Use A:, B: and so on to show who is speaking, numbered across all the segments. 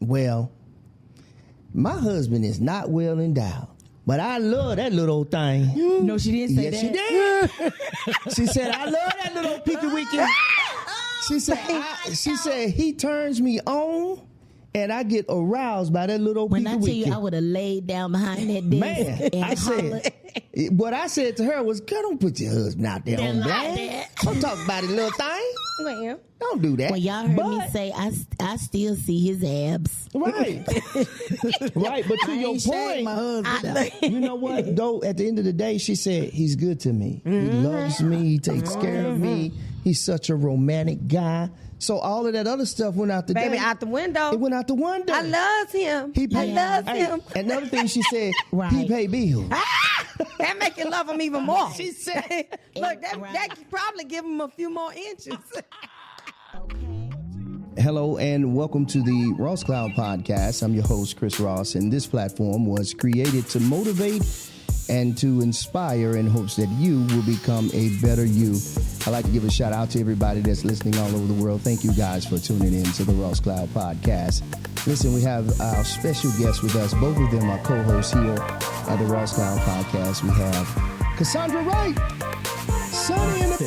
A: Well, my husband is not well endowed, but I love that little old thing.
B: No, she didn't say
A: yes,
B: that.
A: she did. She said, I love that little Peaky Weekend. She said, he turns me on, and I get aroused by that little
B: When
A: Peaky
B: I tell
A: Weekend.
B: you, I would have laid down behind that desk
A: Man,
B: and
A: I said, what I said to her was, girl, don't put your husband out there on blast. Don't talk about his little thing.
C: Well,
A: don't do that.
B: Well, y'all heard me say, I still see his abs.
A: Right. Right, but to your point,
B: my husband
A: you know what, though, at the end of the day, she said, he's good to me. He loves me. He takes care of me. He's such a romantic guy. So all of that other stuff went out the
C: baby, out the window.
A: It went out the window.
C: I love him.
A: I
C: love him.
A: Another thing she said, he pay bills.
C: That make you love him even more.
A: She said,
C: look, that could probably give him a few more inches.
A: Hello and welcome to the Ross Cloud Podcast. I'm your host, Chris Ross, and this platform was created to motivate and to inspire in hopes that you will become a better you. I'd like to give a shout out to everybody that's listening all over the world. Thank you guys for tuning in to the Ross Cloud Podcast. Listen, we have our special guests with us. Both of them are co-hosts here at the Ross Cloud Podcast. We have Cassandra Wright, Sonny in the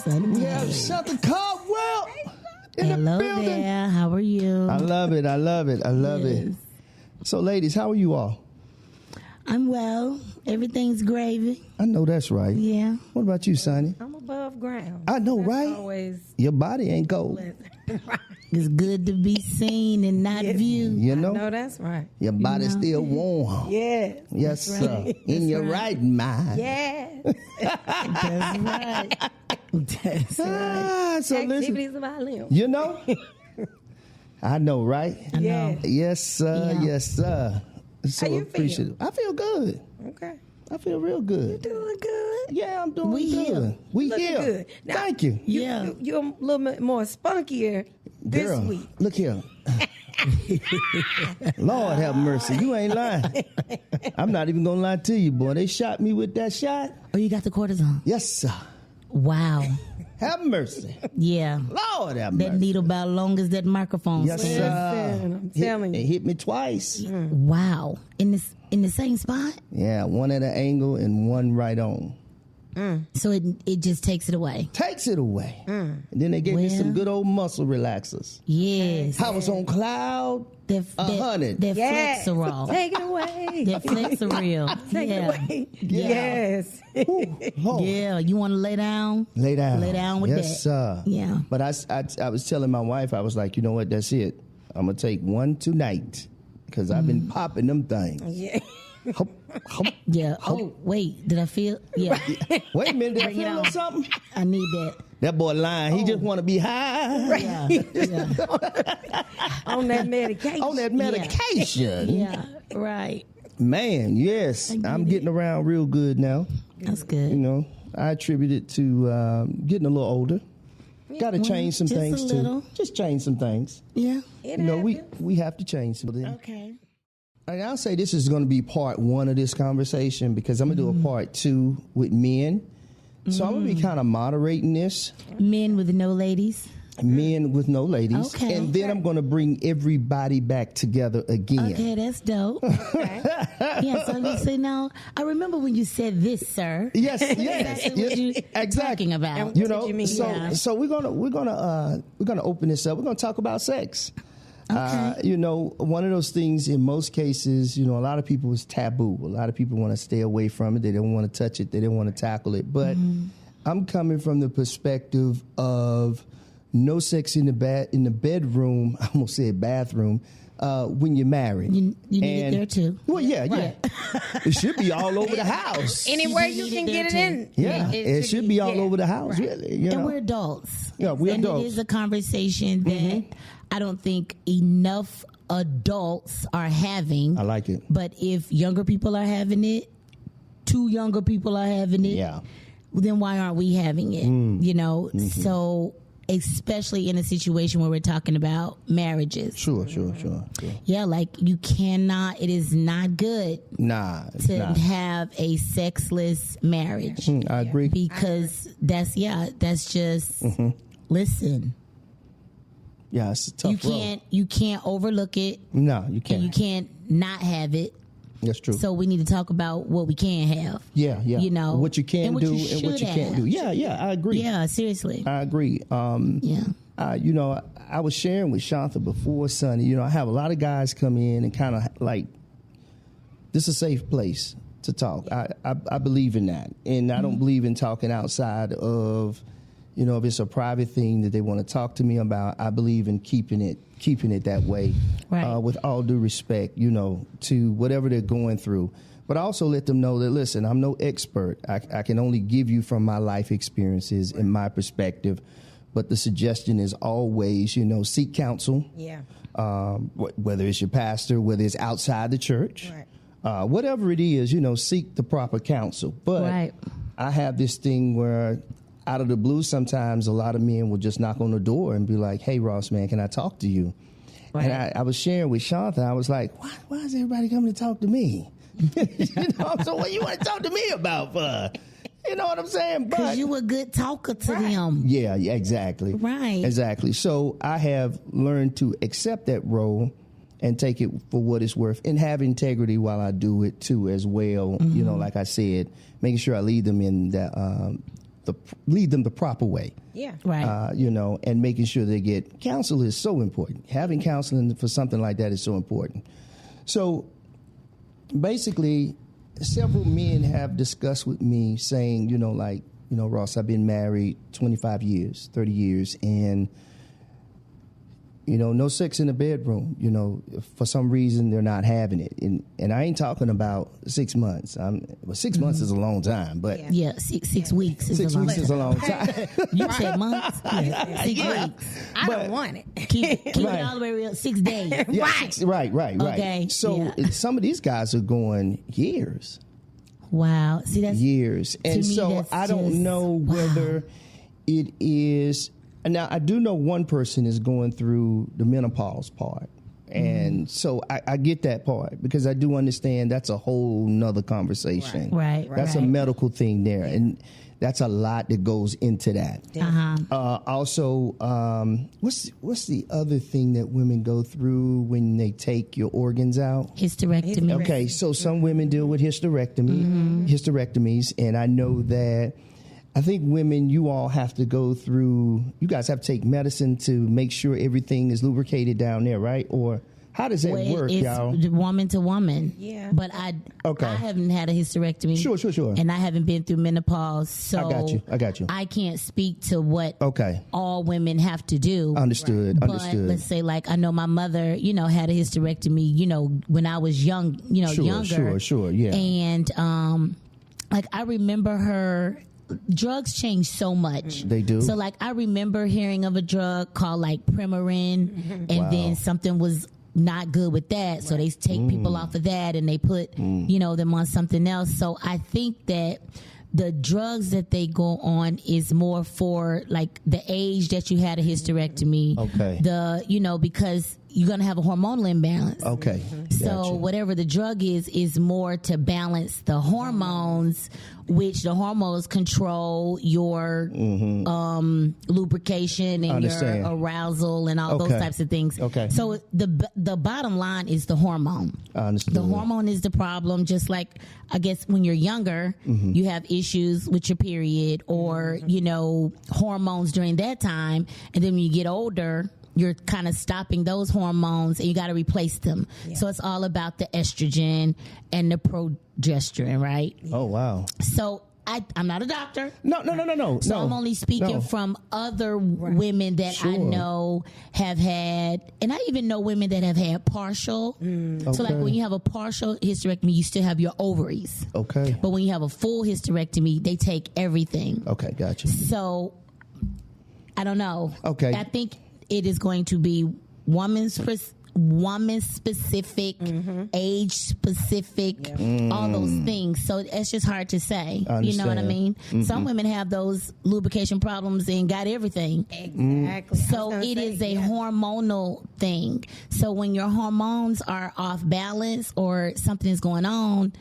A: building. We have Shelton Caldwell in
B: Hello
A: the building.
B: There. How are you?
A: I love it. I love it. I love it. So, ladies, how are you all?
B: I'm well. Everything's gravy.
A: I know that's right.
B: Yeah.
A: What about you, Sonny?
C: I'm above ground.
A: I know,
C: That's
A: right?
C: Always.
A: Your body ain't cold.
B: It's good to be seen and not viewed.
A: You know?
C: No, that's right.
A: Your body's still warm.
C: Yes.
A: Yes, sir. In your right mind.
C: Yes.
B: That's right. That's right.
A: So listen,
C: Activities of our limbs.
A: you know? I know, right?
B: I know.
A: Yes, sir.
B: Yeah.
A: Yes, sir. So
C: How you feel?
A: appreciative. I feel good.
C: Okay.
A: I feel real good.
C: Doing good.
A: Yeah, I'm doing
B: We
A: good.
B: here.
A: We
C: Looking
A: here.
C: good. Now,
A: Thank you.
B: Yeah.
C: You're a little bit more spunkier this
A: Girl,
C: week.
A: look here. Lord have mercy. You ain't lying. I'm not even going to lie to you, boy. They shot me with that shot.
B: Oh, you got the cortisone?
A: Yes, sir.
B: Wow.
A: Have mercy.
B: Yeah.
A: Lord have mercy.
B: That needle about long as that microphone.
A: Yes,
B: stand.
A: sir.
C: Listen, I'm telling
A: It
C: you.
A: hit me twice.
B: Wow. In the same spot?
A: Yeah, one at an angle and one right on.
B: So it just takes it away.
A: Takes it away. And then they gave me some good old muscle relaxers.
B: Yes.
A: I was on cloud
B: That
A: 100.
B: That
C: Yes.
B: Flexerol.
C: Take it away.
B: That Flexeril.
C: Take it away. Yes.
A: Lord.
B: Yeah. You want to lay down?
A: Lay down.
B: Lay down with
A: yes,
B: that.
A: sir.
B: Yeah.
A: But I was telling my wife, I was like, you know what, that's it. I'm going to take one tonight because I've been popping them things.
C: Yeah.
A: Hop, hop.
B: Yeah. Oh, wait. Did I feel? Yeah.
A: Wait a minute, did I
B: Bring it
A: feel a little
B: on.
A: something?
B: I need that.
A: That boy lying. He just want to be high
B: Yeah. Yeah.
C: On that medication.
A: on that medication.
B: Yeah. Right.
A: Man, yes. I'm getting around real good now.
B: That's
A: You
B: good.
A: know, I attribute it to getting a little older. Got to change some
B: just a
A: things
B: little.
A: too. Just change some things.
B: Yeah.
C: It
A: You know,
C: happens.
A: we have to change some things.
B: Okay.
A: And I'll say this is going to be part one of this conversation because I'm going to do a part two with men. So I'm going to be kind of moderating this,
B: Men with no ladies.
A: men with no ladies.
B: Okay.
A: And then I'm going to bring everybody back together again.
B: Okay, that's dope. Yeah, so you say now, I remember when you said this, sir.
A: Yes, yes,
B: Exactly what you
A: exactly.
B: talking about.
A: You
C: What
A: know,
C: did you mean?
A: so
B: Yeah.
A: so we're gonna open this up. We're gonna talk about sex.
B: Okay.
A: You know, one of those things in most cases, you know, a lot of people is taboo. A lot of people want to stay away from it. They don't want to touch it. They don't want to tackle it. But I'm coming from the perspective of no sex in the bedroom. I almost said bathroom. When you're married,
B: You need it there too.
A: Well, yeah. It should be all over the house.
C: Anywhere
B: You
C: you
B: need
C: can
B: it
C: get
B: there,
C: it in.
A: Yeah, it should be all over the house, really. You
B: And
A: know?
B: we're adults.
A: Yeah, we're
B: and
A: adults.
B: it is a conversation that I don't think enough adults are having.
A: I like it.
B: But if younger people are having it, two younger people are having it,
A: Yeah.
B: then why aren't we having it? You know, so especially in a situation where we're talking about marriages.
A: Sure.
B: Yeah, like you cannot, it is not good
A: Nah, it's
B: to
A: not.
B: have a sexless marriage
A: I agree.
B: because that's just, listen,
A: Yeah, it's a tough
B: You can't overlook it.
A: No, you can't.
B: And you can't not have it.
A: That's true.
B: So we need to talk about what we can have.
A: Yeah.
B: You know,
A: what you can
B: and
A: do
B: what you
A: and what you
B: should
A: can't
B: have.
A: do. Yeah, I agree.
B: Yeah, seriously.
A: I agree.
B: Yeah.
A: You know, I was sharing with Shanta before, Sonny, you know, I have a lot of guys come in and kind of like, this is a safe place to talk. I believe in that. And I don't believe in talking outside of, you know, if it's a private thing that they want to talk to me about, I believe in keeping it that way,
B: right.
A: With all due respect, you know, to whatever they're going through. But I also let them know that, listen, I'm no expert. I can only give you from my life experiences and my perspective. But the suggestion is always, you know, seek counsel.
C: Yeah.
A: Whether it's your pastor, whether it's outside the church,
C: right.
A: Whatever it is, you know, seek the proper counsel. But
B: right.
A: I have this thing where out of the blue, sometimes a lot of men will just knock on the door and be like, hey, Ross, man, can I talk to you? Right. And I was sharing with Shanta, I was like, why is everybody coming to talk to me? You know, so what you want to talk to me about for? You know what I'm saying?
B: Because you a good talker to them.
A: Yeah, exactly.
B: Right.
A: Exactly. So I have learned to accept that role and take it for what it's worth and have integrity while I do it too as well. Mm-hmm. You know, like I said, making sure I lead them in lead them the proper way.
C: Yeah.
B: Right.
A: You know, and making sure they get counsel is so important. Having counseling for something like that is so important. So basically, several men have discussed with me saying, you know, like, you know, Ross, I've been married 25 years, 30 years, and, you know, no sex in the bedroom. You know, for some reason, they're not having it. And I ain't talking about 6 months. 6 months is a long time, but...
B: Yeah, six weeks is a long time.
A: 6 weeks is a long time.
B: You said months? Yeah. 6 weeks.
C: I don't want it.
B: Keep it all the way real. 6 days.
A: Yeah, right.
B: Okay.
A: So some of these guys are going years.
B: Wow. See, that's...
A: Years. And so I don't know whether it is... Now, I do know one person is going through the menopause part. And so I get that part because I do understand that's a whole nother conversation.
B: Right.
A: That's a medical thing there. And that's a lot that goes into that. Also, what's the other thing that women go through when they take your organs out?
B: Hysterectomy.
A: Okay, so some women deal with hysterectomies, and I know that I think women, you all have to go through, you guys have to take medicine to make sure everything is lubricated down there, right? Or how does that work, y'all?
B: Woman to woman.
C: Yeah.
B: But I haven't had a hysterectomy.
A: Sure.
B: And I haven't been through menopause, so
A: I got you.
B: I can't speak to what all women have to do.
A: Understood.
B: But let's say, like, I know my mother, you know, had a hysterectomy, you know, when I was young, you know, younger.
A: Sure, yeah.
B: And, like, I remember her... Drugs change so much.
A: They do.
B: So, like, I remember hearing of a drug called, like, Premarin, and then something was not good with that. So they take people off of that and they put, you know, them on something else. So I think that the drugs that they go on is more for, like, the age that you had a hysterectomy.
A: Okay.
B: You know, because you're going to have a hormonal imbalance.
A: Okay.
B: So whatever the drug is more to balance the hormones, which the hormones control your lubrication and your arousal and all those types of things.
A: Okay.
B: So the bottom line is the hormone. The hormone is the problem. Just like, I guess, when you're younger, you have issues with your period or, you know, hormones during that time. And then when you get older, you're kind of stopping those hormones and you got to replace them. Yeah. So it's all about the estrogen and the progesterone, right?
A: Oh, wow.
B: So I'm not a doctor.
A: No.
B: So I'm only speaking from other women that I know have had, and I even know women that have had partial. So like when you have a partial hysterectomy, you still have your ovaries. Okay. But when you have a full hysterectomy, they take everything. Okay, gotcha. So I don't know. Okay. I think it is going to be woman specific, age specific, all those things. So it's just hard to say. You know what I mean? Some women have those lubrication problems and got everything. Exactly. So it is a hormonal thing. So when your hormones are off balance or something is going on,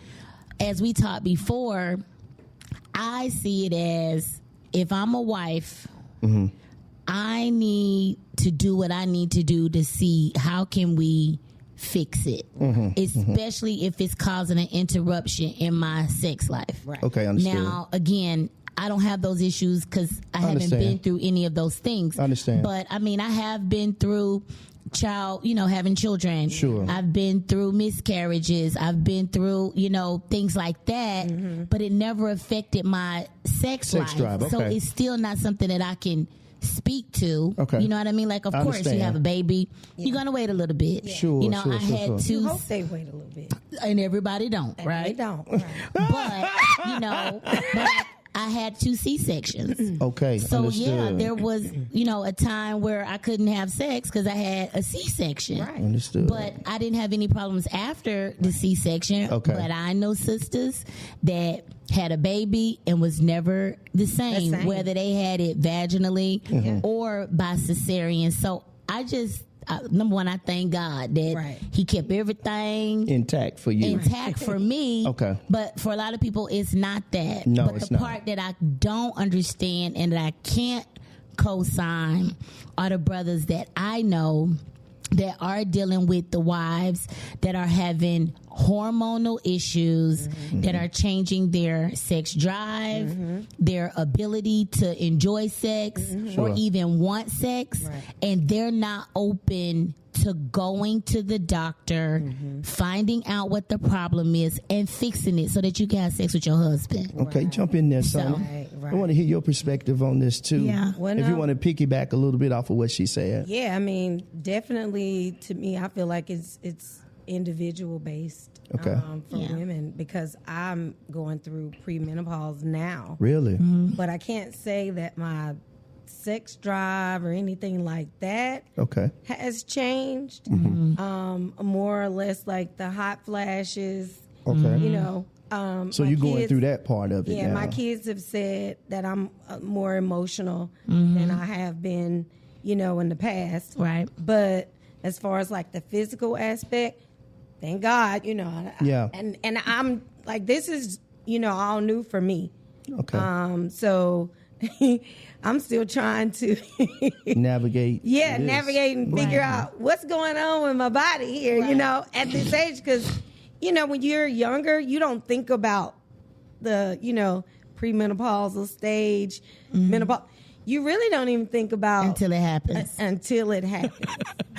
B: as we talked before, I see it as, if I'm a wife, I need to do what I need to do to see how can we fix it, especially if it's causing an interruption in my sex life.
C: Right.
A: Okay, understood.
B: Now, again, I don't have those issues because I haven't been through any of those things.
A: I understand.
B: But I mean, I have been through having children.
A: Sure.
B: I've been through miscarriages. I've been through, things like that. But it never affected my sex life.
A: drive. Okay.
B: So it's still not something that I can speak to.
A: Okay.
B: You know what I mean? Like, of course, you have a baby. You're going to wait a little bit.
C: Yeah.
A: Sure,
B: I had to.
C: You hope they wait a little bit.
B: And everybody don't, right?
C: They don't. Right.
B: But I had 2 C-sections.
A: Okay,
B: So
A: understood.
B: there was, a time where I couldn't have sex because I had a C-section.
C: Right.
A: Understood.
B: But I didn't have any problems after the C-section.
A: Okay.
B: But I know sisters that had a baby and was never the same. Whether they had it vaginally or by cesarean. So I just, number one, I thank God that he kept everything
A: intact for you.
B: Intact for me.
A: Okay.
B: But for a lot of people, it's not that.
A: No,
B: but
A: it's
B: the
A: not.
B: part that I don't understand and that I can't co-sign are the brothers that I know that are dealing with the wives that are having hormonal issues that are changing their sex drive, their ability to enjoy sex or even want sex, and they're not open to going to the doctor, finding out what the problem is, and fixing it so that you can have sex with your husband.
A: Okay, jump in there, Sonia. I want to hear your perspective on this too.
B: Yeah.
C: Well,
A: if you want to piggyback a little bit off of what she said.
C: Yeah, I mean, definitely to me, I feel like it's individual based
A: Okay.
C: for women because I'm going through premenopause now.
A: Really?
C: But I can't say that my sex drive or anything like that has changed. More or less like the hot flashes.
A: Okay. So you're going through that part of it
C: Yeah,
A: now.
C: my kids have said that I'm more emotional than I have been, in the past.
B: Right.
C: But as far as like the physical aspect, thank God,
A: Yeah.
C: And I'm like, this is, all new for me.
A: Okay.
C: So I'm still trying to
A: navigate.
C: navigate and figure out what's going on with my body here, at this age. Because, when you're younger, you don't think about the, premenopausal stage, menopause. You really don't even think about
B: Until it happens.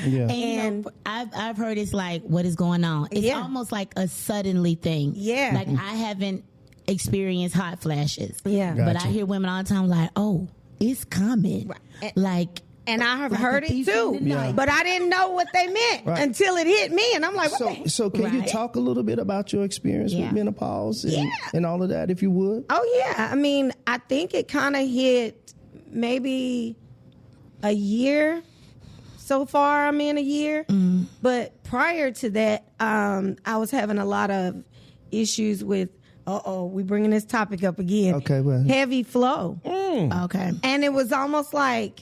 A: Yeah.
B: And I've heard it's like, what is going on? It's almost like a suddenly thing.
C: Yeah.
B: Like I haven't experienced hot flashes.
C: Yeah.
B: But
A: Gotcha.
B: I hear women all the time like, oh, it's coming.
C: Right.
B: Like,
C: And I have
B: like
C: heard
B: a
C: it
B: thief
C: too,
B: in the night.
C: but I didn't know what they meant until it hit me, and I'm like, what the
A: So can you
B: Right.
A: talk a little bit about your experience with menopause and all of that, if you would?
C: Oh yeah, I mean, I think it kind of hit maybe a year. So far, I'm in a year, but prior to that, I was having a lot of issues with. We bringing this topic up again.
A: Okay, well.
C: Heavy flow.
B: okay.
C: And it was almost like,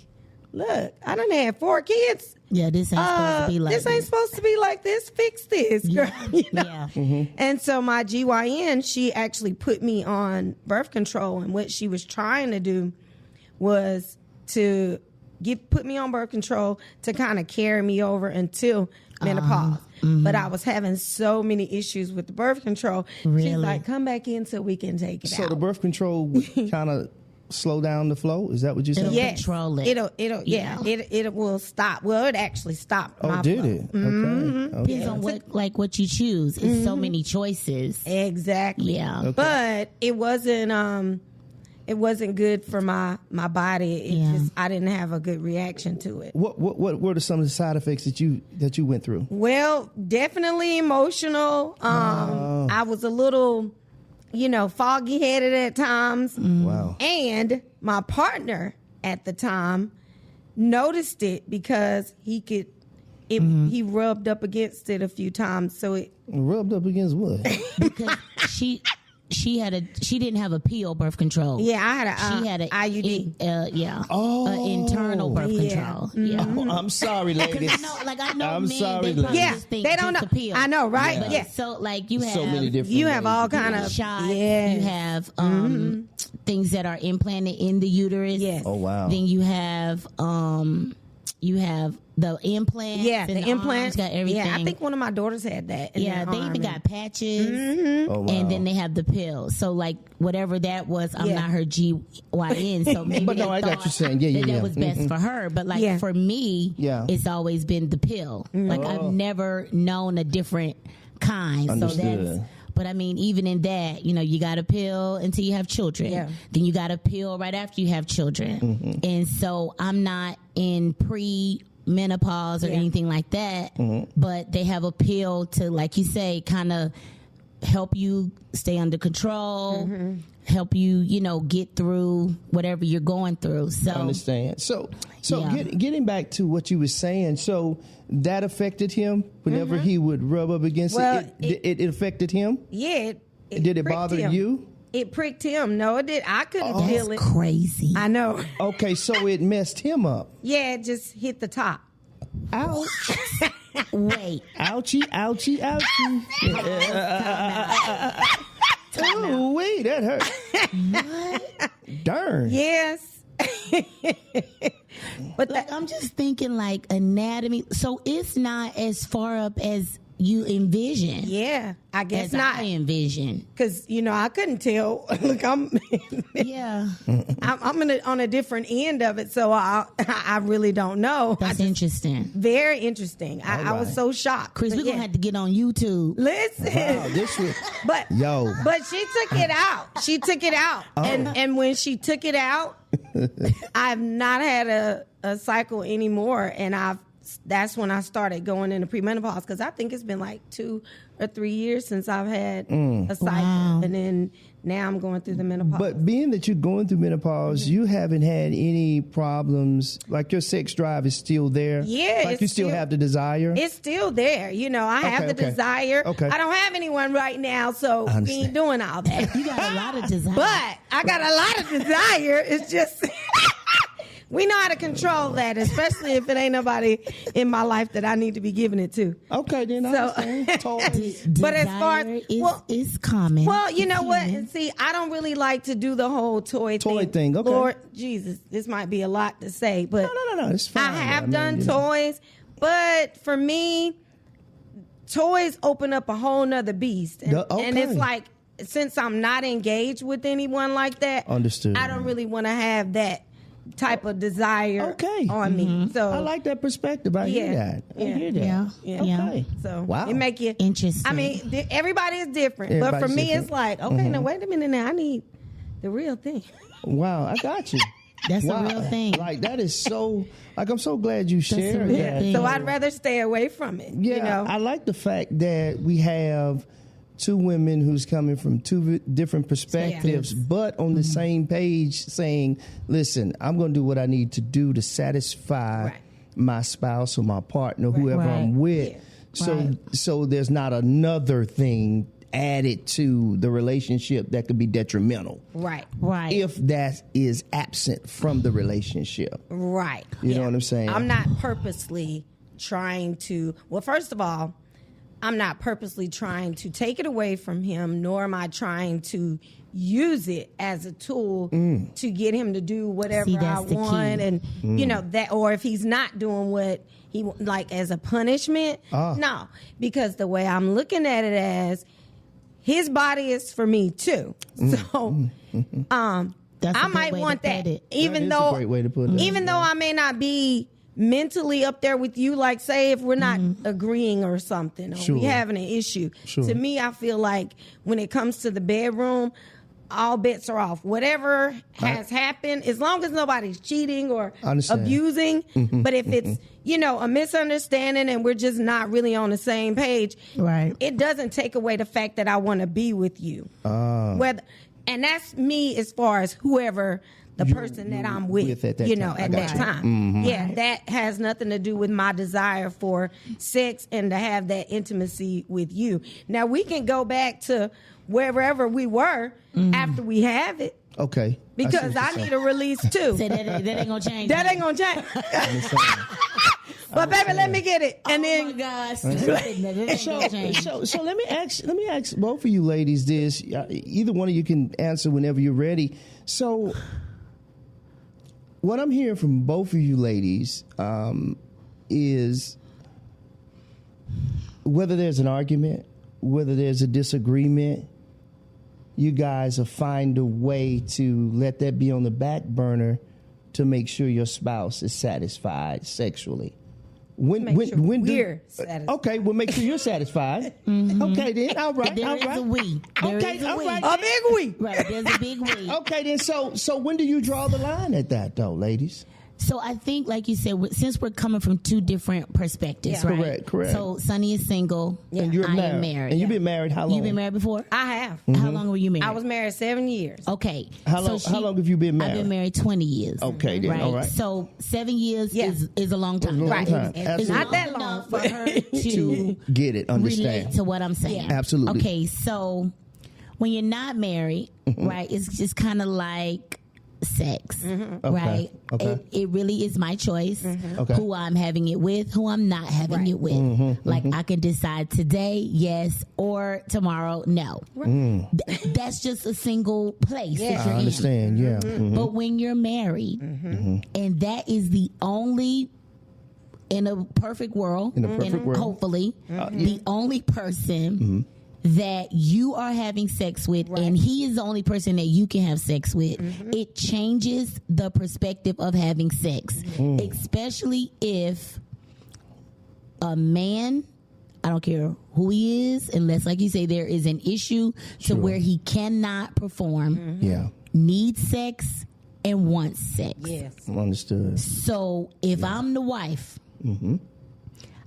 C: look, I done had 4 kids.
B: Yeah, this ain't supposed to be like
C: this ain't supposed to be like this. Fix this, girl.
B: Yeah.
C: And so my GYN, she actually put me on birth control, and what she was trying to do was to put me on birth control to kind of carry me over until menopause. But I was having so many issues with the birth control.
B: Really?
C: She's like, come back in so we can take it out.
A: So the birth control would kind of slow down the flow? Is that what you're saying?
B: Yes. Control it.
C: It will stop. Well, it actually stopped.
A: Oh,
C: my
A: did
C: flow.
A: it? Okay.
B: Depends on what you choose. It's so many choices.
C: Exactly.
B: Yeah.
A: Okay.
C: But it wasn't good for my body. It just, I didn't have a good reaction to it.
A: What were some of the side effects that you went through?
C: Well, definitely emotional. I was a little, foggy headed at times.
A: Wow.
C: And my partner at the time noticed it because he could. He rubbed up against it a few times, so it
A: Rubbed up against what?
B: Because she didn't have a PO birth control.
C: Yeah, I had
B: she had an
C: IUD.
B: Internal birth control. Yeah.
A: Oh, I'm sorry, ladies.
B: I know
A: I'm
B: men,
A: sorry,
B: they probably
C: Yeah,
B: just think
C: they don't know.
B: just a pill.
C: I know, right?
A: Yeah.
C: Yeah.
B: So like you have
A: So many different
C: You have
A: ways
C: all
A: to do
C: kind
A: it.
C: of
B: shots.
C: Yes.
B: You have things that are implanted in the uterus.
C: Yes.
A: Oh wow.
B: Then you have the implants.
C: Yeah,
B: and
C: the implants.
B: got everything.
C: Yeah, I think one of my daughters had that. In
B: Yeah,
C: their
B: they
C: arm.
B: even got patches.
A: Oh, wow.
B: And then they have the pills. So like whatever that was, I'm not her GYN. So maybe
A: But no, I got you saying. Yeah,
B: that was best for her. But like for me, it's always been the pill. Like I've never known a different kind.
A: Understood.
B: So that's. But I mean, even in that, you know, you got a pill until you have children.
C: Yeah.
B: Then you got a pill right after you have children. And so I'm not in menopause or anything like that, but they have a pill to, like you say, kind of help you stay under control, help you, you know, get through whatever you're going through. So
A: I understand. So getting back to what you were saying, so that affected him whenever he would rub up against it. It affected him.
C: Yeah.
A: Did it bother
C: him.
A: you?
C: It pricked him. No, it did. I couldn't feel it.
B: crazy.
C: I know.
A: Okay, so it messed him up.
C: Yeah, it just hit the top.
A: Ouch.
B: Wait.
A: Ouchie, ouchie, ouchie. Oh, wait, that hurt.
B: What?
A: Darn.
C: Yes. But
B: Like, I'm just thinking like anatomy. So it's not as far up as you envision.
C: yeah, I guess
B: As
C: not.
B: I envision.
C: Because, you know, I couldn't tell. Look, I'm
B: Yeah.
C: on a different end of it, so I really don't know.
B: That's interesting.
C: Very interesting. I was so shocked.
B: Chris,
C: But
B: we're going to have to get on YouTube.
C: listen.
A: Wow, this was.
C: But
A: Yo.
C: but she took it out. She took it out, and when she took it out, I've not had a cycle anymore, and that's when I started going into premenopause, because I think it's been like 2 or 3 years since I've had a cycle, and then now I'm going through the menopause.
A: But being that you're going through menopause, you haven't had any problems. Like your sex drive is still there.
C: Yeah,
A: like you still have the desire.
C: It's still there. You know, I have the desire.
A: Okay.
C: I don't have anyone right now, so we ain't doing all that.
B: You got a lot of desire.
C: But I got a lot of desire. It's just we know how to control that, especially if it ain't nobody in my life that I need to be giving it to.
A: Okay, then I understand. Totally.
C: But as far as
B: is common.
C: well, you know what? And see, I don't really like to do the whole toy thing.
A: Okay.
C: Lord Jesus, this might be a lot to say, but
A: No, it's fine.
C: I have done toys, but for me, toys open up a whole nother beast. And, and it's like, since I'm not engaged with anyone like that,
A: Understood.
C: I don't really want to have that type of desire on me. So
A: I like that perspective. I hear that. I hear that.
C: Yeah.
A: Okay.
C: So
A: Wow.
C: it make you
B: Interesting.
C: I mean, everybody is different, but for
A: Everybody's
C: me,
A: different.
C: it's like, okay, now wait a minute. Now I need the real thing.
A: Wow, I got you.
B: That's
A: Wow.
B: a real thing.
A: Like that is so. Like I'm so glad you shared
B: real
A: that.
B: thing.
C: So I'd rather stay away from it.
A: Yeah,
C: you know?
A: I like the fact that we have two women who's coming from two different perspectives, but on the same page saying, listen, I'm going to do what I need to do to satisfy my spouse or my partner, whoever I'm with.
C: Yeah.
A: So there's not another thing added to the relationship that could be detrimental.
C: Right.
A: If that is absent from the relationship.
C: Right.
A: You know what I'm saying?
C: I'm not purposely trying to, well, first of all, I'm not purposely trying to take it away from him, nor am I trying to use it as a tool to get him to do whatever I want. And, you know, that, or if he's not doing what he, like, as a punishment. No, because the way I'm looking at it as, his body is for me too. So, I might want that. Even though,
A: a great way to put it.
C: even though I may not be mentally up there with you, like say if we're not agreeing or something, or we having an issue. To me, I feel like when it comes to the bedroom, all bets are off. Whatever has happened, as long as nobody's cheating or abusing, but if it's, you know, a misunderstanding and we're just not really on the same page, it doesn't take away the fact that I want to be with you. Whether, and that's me as far as whoever the person that I'm with at that time. At that time. Yeah, that has nothing to do with my desire for sex and to have that intimacy with you. Now, we can go back to wherever we were after we have it.
A: Okay.
C: Because I need a release too.
B: Say that ain't gonna change.
C: That ain't gonna change. But baby, let me get it. And
B: oh my gosh.
A: So let me ask both of you ladies this. Either one of you can answer whenever you're ready. So what I'm hearing from both of you ladies is whether there's an argument, whether there's a disagreement, you guys will find a way to let that be on the back burner to make sure your spouse is satisfied sexually.
C: We're satisfied.
A: Okay, we'll make sure you're satisfied. Mm-hmm. Okay, then. All right.
B: There is a we.
A: Okay, all right.
C: A big we.
B: Right, there's a big we.
A: Okay, then. So when do you draw the line at that, though, ladies?
B: So I think, like you said, since we're coming from two different perspectives, right?
A: Correct.
B: So Sonny is single,
A: and you're
B: I
A: married.
B: am married.
A: And you've been married how long?
B: You've been married before?
C: I have.
A: Mm-hmm.
B: How long were you married?
C: I was married 7 years.
B: Okay.
A: How long have you been married?
B: I've been married 20 years.
A: Okay, then.
B: Right?
A: All right.
B: So 7 years is a long time.
C: Right.
B: It's
C: not that long
B: enough for her to
A: get it, understand.
B: relate to what I'm saying.
A: Absolutely.
B: Okay, so when you're not married, right, it's just kind of like sex, right?
A: Okay.
B: It really is my choice
A: Okay.
B: who I'm having it with, who I'm not having it with. Like I can decide today, yes, or tomorrow, no. That's just a single place that you're
A: I understand, yeah.
B: in. But when you're married, and that is the only, in a perfect world, hopefully, the only person that you are having sex with, and he is the only person that you can have sex with, it changes the perspective of having sex, especially if a man, I don't care who he is, unless, like you say, there is an issue to where he cannot perform, needs sex and wants sex.
C: Yes.
A: Understood.
B: So if I'm the wife,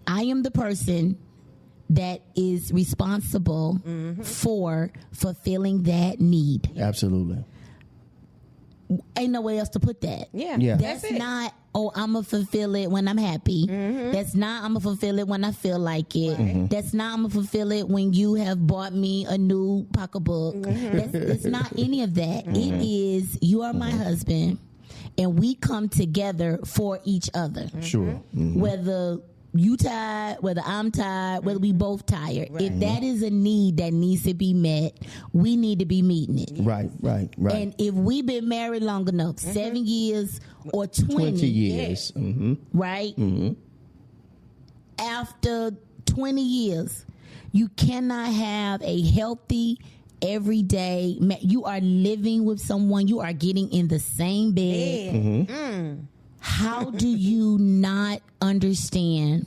B: I am the person that is responsible for fulfilling that need.
A: Absolutely.
B: Ain't no way else to put that.
A: Yeah.
B: That's not, I'm going to fulfill it when I'm happy. That's not, I'm going to fulfill it when I feel like it. That's not, I'm going to fulfill it when you have bought me a new pocketbook. That's not any of that. It is, you are my husband, and we come together for each other.
A: Sure.
B: Whether you tired, whether I'm tired, whether we both tired. If that is a need that needs to be met, we need to be meeting it.
A: Right.
B: And if we've been married long enough, 7 years or 20
A: years,
B: right? After 20 years, you cannot have a healthy, everyday, you are living with someone, you are getting in the same bed. How do you not understand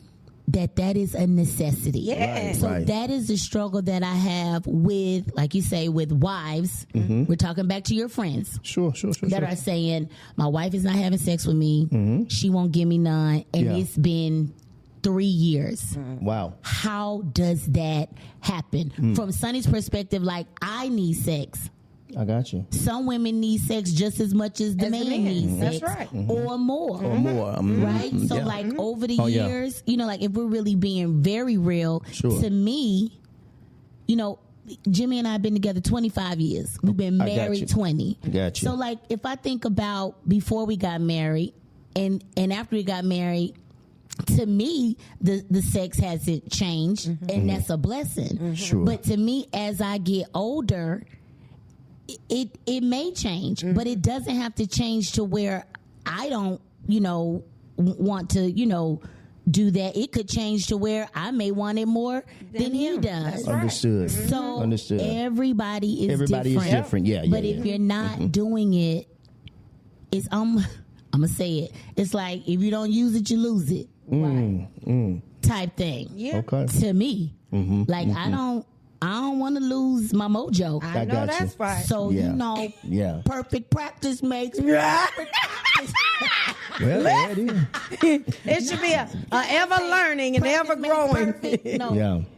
B: that is a necessity?
C: Yes.
B: So that is the struggle that I have with, like you say, with wives. We're talking back to your friends.
A: Sure.
B: That are saying, my wife is not having sex with me. She won't give me none. And it's been 3 years.
A: Wow.
B: How does that happen? From Sonny's perspective, like, I need sex.
A: I got you.
B: Some women need sex just as much as the man needs sex.
C: That's right.
B: Or more. Right? So, like, over the years, you know, like, if we're really being very real, to me, you know, Jimmy and I have been together 25 years. We've been married 20.
A: Got you.
B: So, like, if I think about before we got married and after we got married, to me, the sex hasn't changed, and that's a blessing.
A: Sure.
B: But to me, as I get older, it may change, but it doesn't have to change to where I don't, you know, want to, you know, do that. It could change to where I may want it more than he does.
A: Understood.
B: So
A: Understood.
B: everybody is
A: different. Yeah.
B: But if you're not doing it, it's I'm gonna say it. It's like, if you don't use it, you lose it. Type thing.
C: Yeah.
A: Okay.
B: To me, like I don't want to lose my mojo.
C: I know that's right.
B: So you know, perfect practice makes perfect practice.
A: Well, it is.
C: It should be a ever learning and ever growing.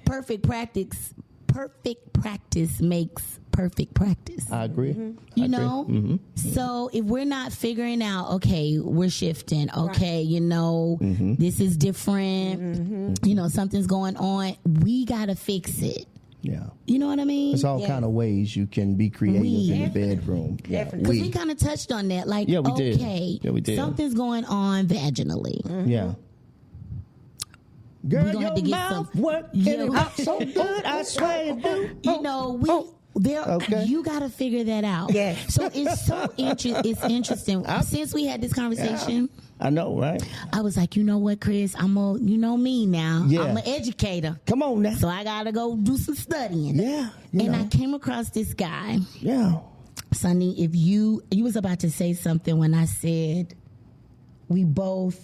B: Perfect practice. Perfect practice makes perfect practice.
A: I agree.
B: You know? So if we're not figuring out, okay, we're shifting, okay, you know, this is different, you know, something's going on, we got to fix it.
A: Yeah.
B: You know what I mean?
A: There's all kind of ways you can be creative in the bedroom.
C: Definitely.
B: Because we kind of touched on that. Like,
A: we
B: okay,
A: did. Yeah, we did.
B: Something's going on vaginally.
A: Yeah. Girl,
B: we're gonna have to
A: your
B: get
A: mouth
B: some.
A: working out so good, I swear it do.
B: You know, you got to figure that out.
C: Yes.
B: So it's interesting. Since we had this conversation,
A: I know, right?
B: I was like, you know what, Chris? You know me now.
A: Yeah.
B: I'm an educator.
A: Come on now.
B: So I got to go do some studying.
A: Yeah.
B: And I came across this guy.
A: Yeah.
B: Sonny, if you was about to say something when I said we both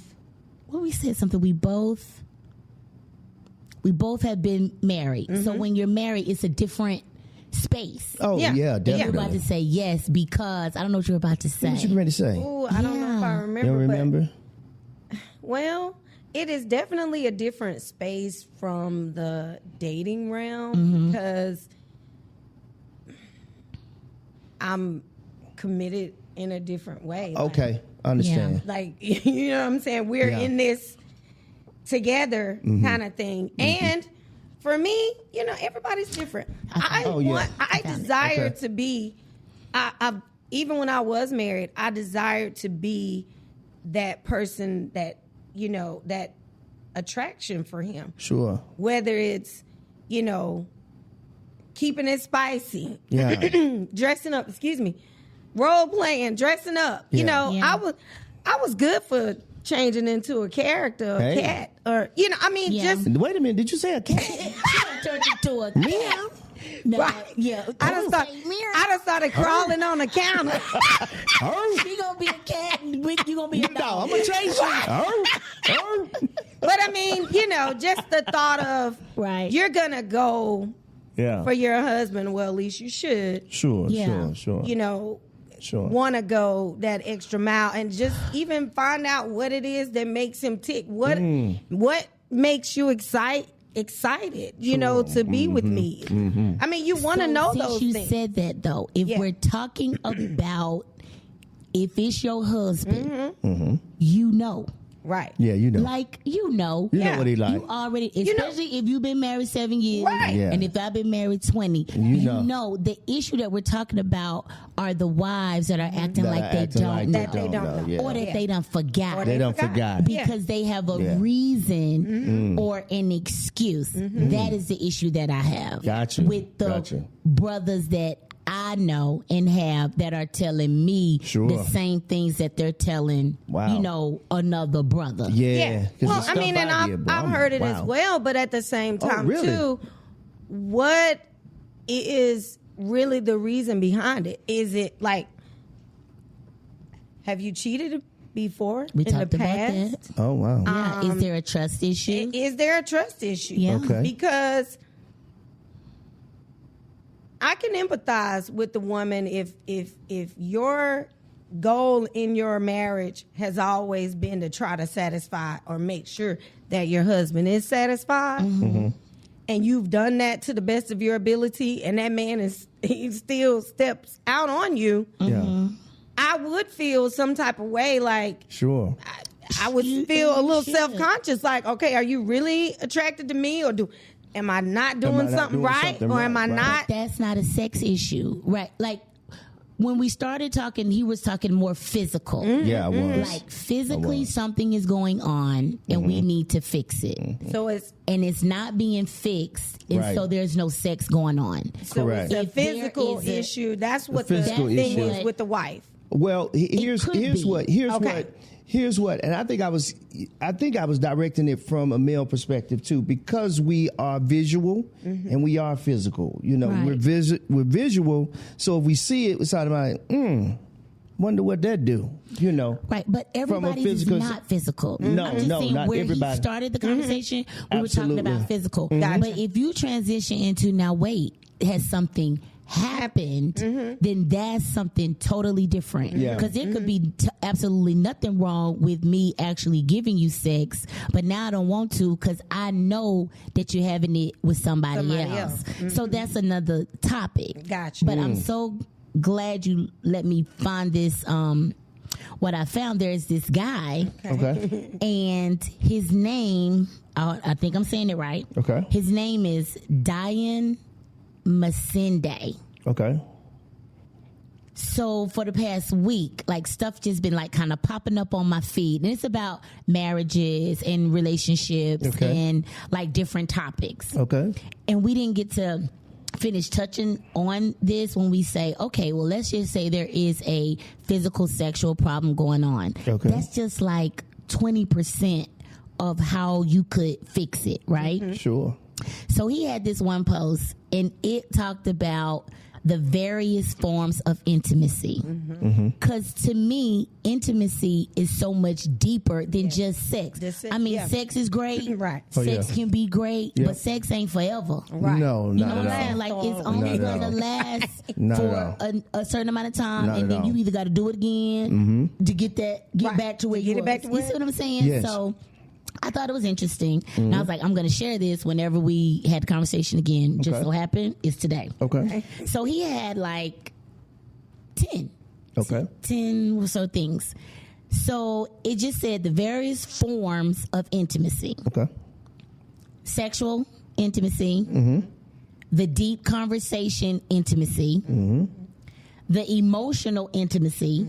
B: have been married. Mm-hmm. So when you're married, it's a different space.
A: Oh, yeah, definitely.
B: You were about to say yes because I don't know what you were about to say.
A: What you ready to say?
C: Ooh, I don't know if I remember.
A: You don't remember?
C: Well, it is definitely a different space from the dating realm because I'm committed in a different way.
A: Okay, I understand.
C: Like, you know what I'm saying? We're in this together kind of thing. And for me, you know, everybody's different. I desire to be, even when I was married, I desired to be that person that, you know, that attraction for him.
A: Sure.
C: Whether it's, you know, keeping it spicy, dressing up, role playing, dressing up. You know, I was good for changing into a character, a cat, or, you know, I mean, just.
A: Wait a minute, did you say a cat?
B: Turned into a
A: meow.
B: No,
C: right.
B: Yeah.
C: I done started crawling on the counter.
B: She gonna be a cat and you gonna be a dog.
A: No, I'm gonna chase you.
C: But I mean, you know, just the thought of you're gonna go for your husband. Well, at least you should.
A: Sure.
C: You know, want to go that extra mile and just even find out what it is that makes him tick. What makes you excited, you know, to be with me. I mean, you want to know those things.
B: You said that though. If we're talking about if it's your husband, you know.
C: Right.
A: Yeah, you know.
B: Like, you know.
A: You know what he like.
B: You already, especially if you've been married 7 years.
C: Right.
A: Yeah.
B: And if I've been married 20. You know. The issue that we're talking about are the wives that are acting like they don't know.
A: Yeah.
B: Or that they done forgot.
A: They done forgot.
B: Because they have a reason or an excuse. That is the issue that I have.
A: Gotcha.
B: With the brothers that I know and have that are telling me the same things that they're telling, you know, another brother.
A: Yeah.
C: Well, I mean, and I've heard it as well, but at the same time, too, what is really the reason behind it? Is it like, have you cheated before in the past?
B: About that.
A: Oh, wow.
B: Yeah. Is there a trust issue?
C: Is there a trust issue?
B: Yeah.
A: Okay.
C: Because I can empathize with the woman if your goal in your marriage has always been to try to satisfy or make sure that your husband is satisfied, and you've done that to the best of your ability, and that man he still steps out on you. I would feel some type of way, like I would feel a little self-conscious, like, okay, are you really attracted to me, or am I not doing something right? Or am I not?
B: That's not a sex issue, right? Like, when we started talking, he was talking more physical.
A: Yeah, I was.
B: Like, physically, something is going on, and we need to fix it.
C: So
B: it's not being fixed, and so there's no sex going on.
C: So it's a physical issue. That's what the thing is with the wife.
A: Well, here's what, and I think I was directing it from a male perspective too, because we are visual and we are physical. You know, we're visual. So if we see it, it's sort of like, wonder what that do. You know,
B: right? But everybody is not physical.
A: No,
B: I'm just saying
A: not
B: where
A: everybody.
B: He started the conversation, we were talking about physical.
C: Gotcha.
B: But if you transition into now, wait, has something happened, then that's something totally different. Because there could be absolutely nothing wrong with me actually giving you sex, but now I don't want to because I know that you're having it with somebody else. So that's another topic.
C: Gotcha.
B: But I'm so glad you let me find this. What I found, there's this guy, and his name, I think I'm saying it right.
A: Okay.
B: His name is Diane Masinde.
A: Okay.
B: So for the past week, like stuff just been like kind of popping up on my feed, and it's about marriages and relationships and like different topics.
A: Okay.
B: And we didn't get to finish touching on this when we say, okay, well, let's just say there is a physical sexual problem going on.
A: Okay.
B: That's just like 20% of how you could fix it, right?
C: Mm-hmm.
A: Sure.
B: So he had this one post, and it talked about the various forms of intimacy. Because to me, intimacy is so much deeper than just sex. I mean, sex is great.
C: Right.
B: Sex can be great, but sex ain't forever.
C: Right.
A: No,
B: You
A: not
B: know what I'm
A: at
B: saying?
A: all.
B: Like, it's only going to last
A: Not
B: for a certain amount of time,
A: Not
B: and
A: at
B: then
A: all.
B: you either got to do it again to get back to where you
C: get it back to where
B: you see what I'm saying?
A: Yes.
B: So I thought it was interesting. And I was like, I'm going to share this whenever we had the conversation again. Just so happened, it's today.
A: Okay.
B: So he had like 10 or so things. So it just said the various forms of intimacy.
A: Okay.
B: Sexual intimacy, the deep conversation intimacy, the emotional intimacy,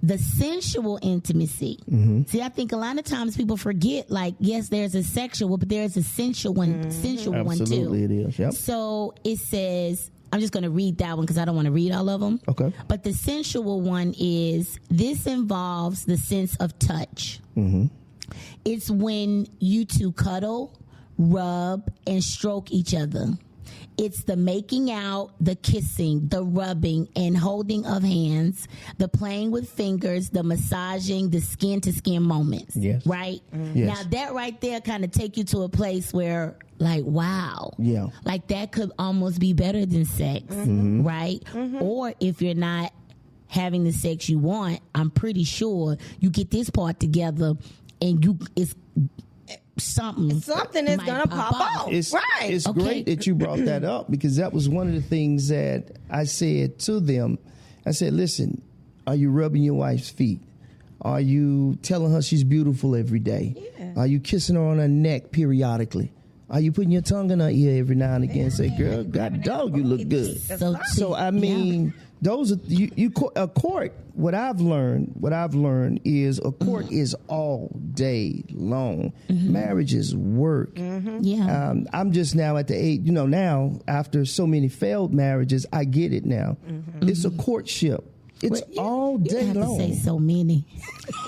B: the sensual intimacy. See, I think a lot of times people forget, like, yes, there's a sexual, but there's a sensual one, one too.
A: Absolutely, it is. Yep.
B: So it says, I'm just going to read that one because I don't want to read all of them.
A: Okay.
B: But the sensual one is, this involves the sense of touch. It's when you two cuddle, rub, and stroke each other. It's the making out, the kissing, the rubbing and holding of hands, the playing with fingers, the massaging, the skin-to-skin moments.
A: Yes.
B: Right?
A: Yes.
B: Now, that right there kind of take you to a place where, like, wow.
A: Yeah.
B: Like, that could almost be better than sex, right? Or if you're not having the sex you want, I'm pretty sure you get this part together and it's something
C: is gonna pop out.
A: It's great that you brought that up, because that was one of the things that I said to them. I said, listen, are you rubbing your wife's feet? Are you telling her she's beautiful every day? Yeah. Are you kissing her on her neck periodically? Are you putting your tongue in her ear every now and again and say, girl, God dog, you look good. So I mean, those are a court. What I've learned is a court is all day long. Marriage is work.
B: Yeah.
A: I'm just now at the age, now after so many failed marriages, I get it now. It's a courtship. It's all day
B: you have
A: long.
B: To say so many.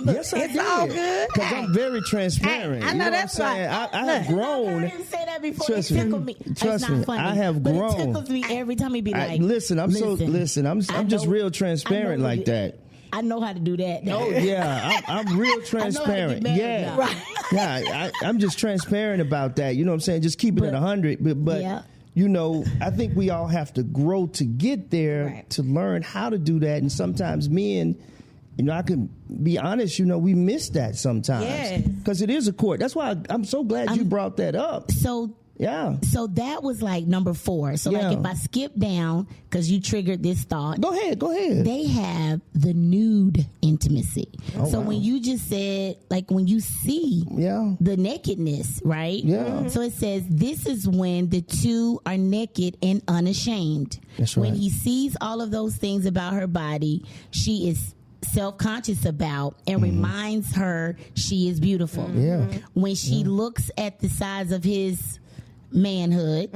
A: Yes, I
C: It's
A: did.
C: all good.
A: Because I'm very transparent.
C: Hey, I know
A: you know
C: that's
A: what I'm saying?
C: right.
A: I have grown.
B: I didn't say that before.
A: Trust
B: It
A: me.
B: tickled me.
A: Trust
B: it's not
A: me.
B: funny,
A: I have
B: but
A: grown.
B: It tickles me every time he be like,
A: listen, I'm just
B: know-
A: real transparent like that.
B: I know how to do that.
A: Oh yeah, I'm real transparent.
B: Yeah,
A: right. Yeah, I'm just transparent about that. You know what I'm saying? Just keep it at 100. But
B: Yeah.
A: I think we all have to grow to get there, to learn how to do that. And sometimes men, I can be honest, we miss that sometimes because it is a court. That's why I'm so glad you brought that up.
B: So that was like number 4. So like if I skip down, because you triggered this thought.
A: Go ahead.
B: They have the nude intimacy.
A: Oh,
B: when you just said, like, when you see the nakedness, right?
A: Yeah.
B: So it says, this is when the two are naked and unashamed.
A: That's right.
B: When he sees all of those things about her body, she is self-conscious about and reminds her she is beautiful.
A: Yeah.
B: When she looks at the size of his manhood,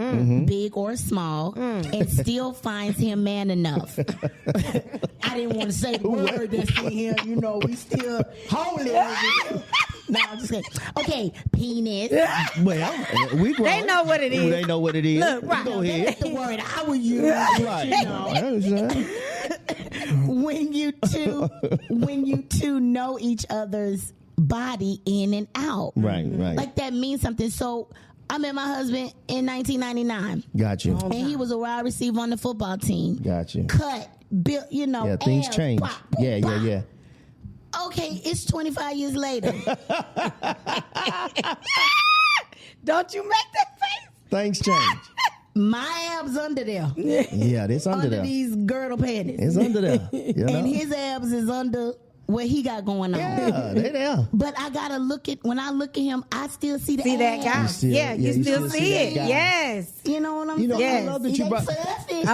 B: big or small, and still finds him man enough. I didn't want to say the word that's in here, we still holy. No, I'm just kidding. Okay, penis.
A: Well,
C: They know what it is.
A: They know what it is.
C: Look, right.
A: Go ahead.
B: That's the word I would use.
A: Right.
B: When you two know each other's body in and out.
A: Right.
B: Like, that means something. So I met my husband in 1999.
A: Got you.
B: And he was a wide receiver on the football team.
A: Got you.
B: Cut, built,
A: Yeah, things
B: abs,
A: change.
B: pop,
A: Yeah.
B: Okay, it's 25 years later.
C: Don't you make that face?
A: Things change.
B: My abs under there.
A: Yeah, it's under there.
B: These girdle panties.
A: It's under there.
B: And his abs is under what he got going on.
A: Yeah, they there.
B: But I gotta when I look at him, I still see the
C: that guy. You still see it.
A: Guy.
C: Yes.
B: You know what I'm saying?
C: Yes.
A: I love that you brought.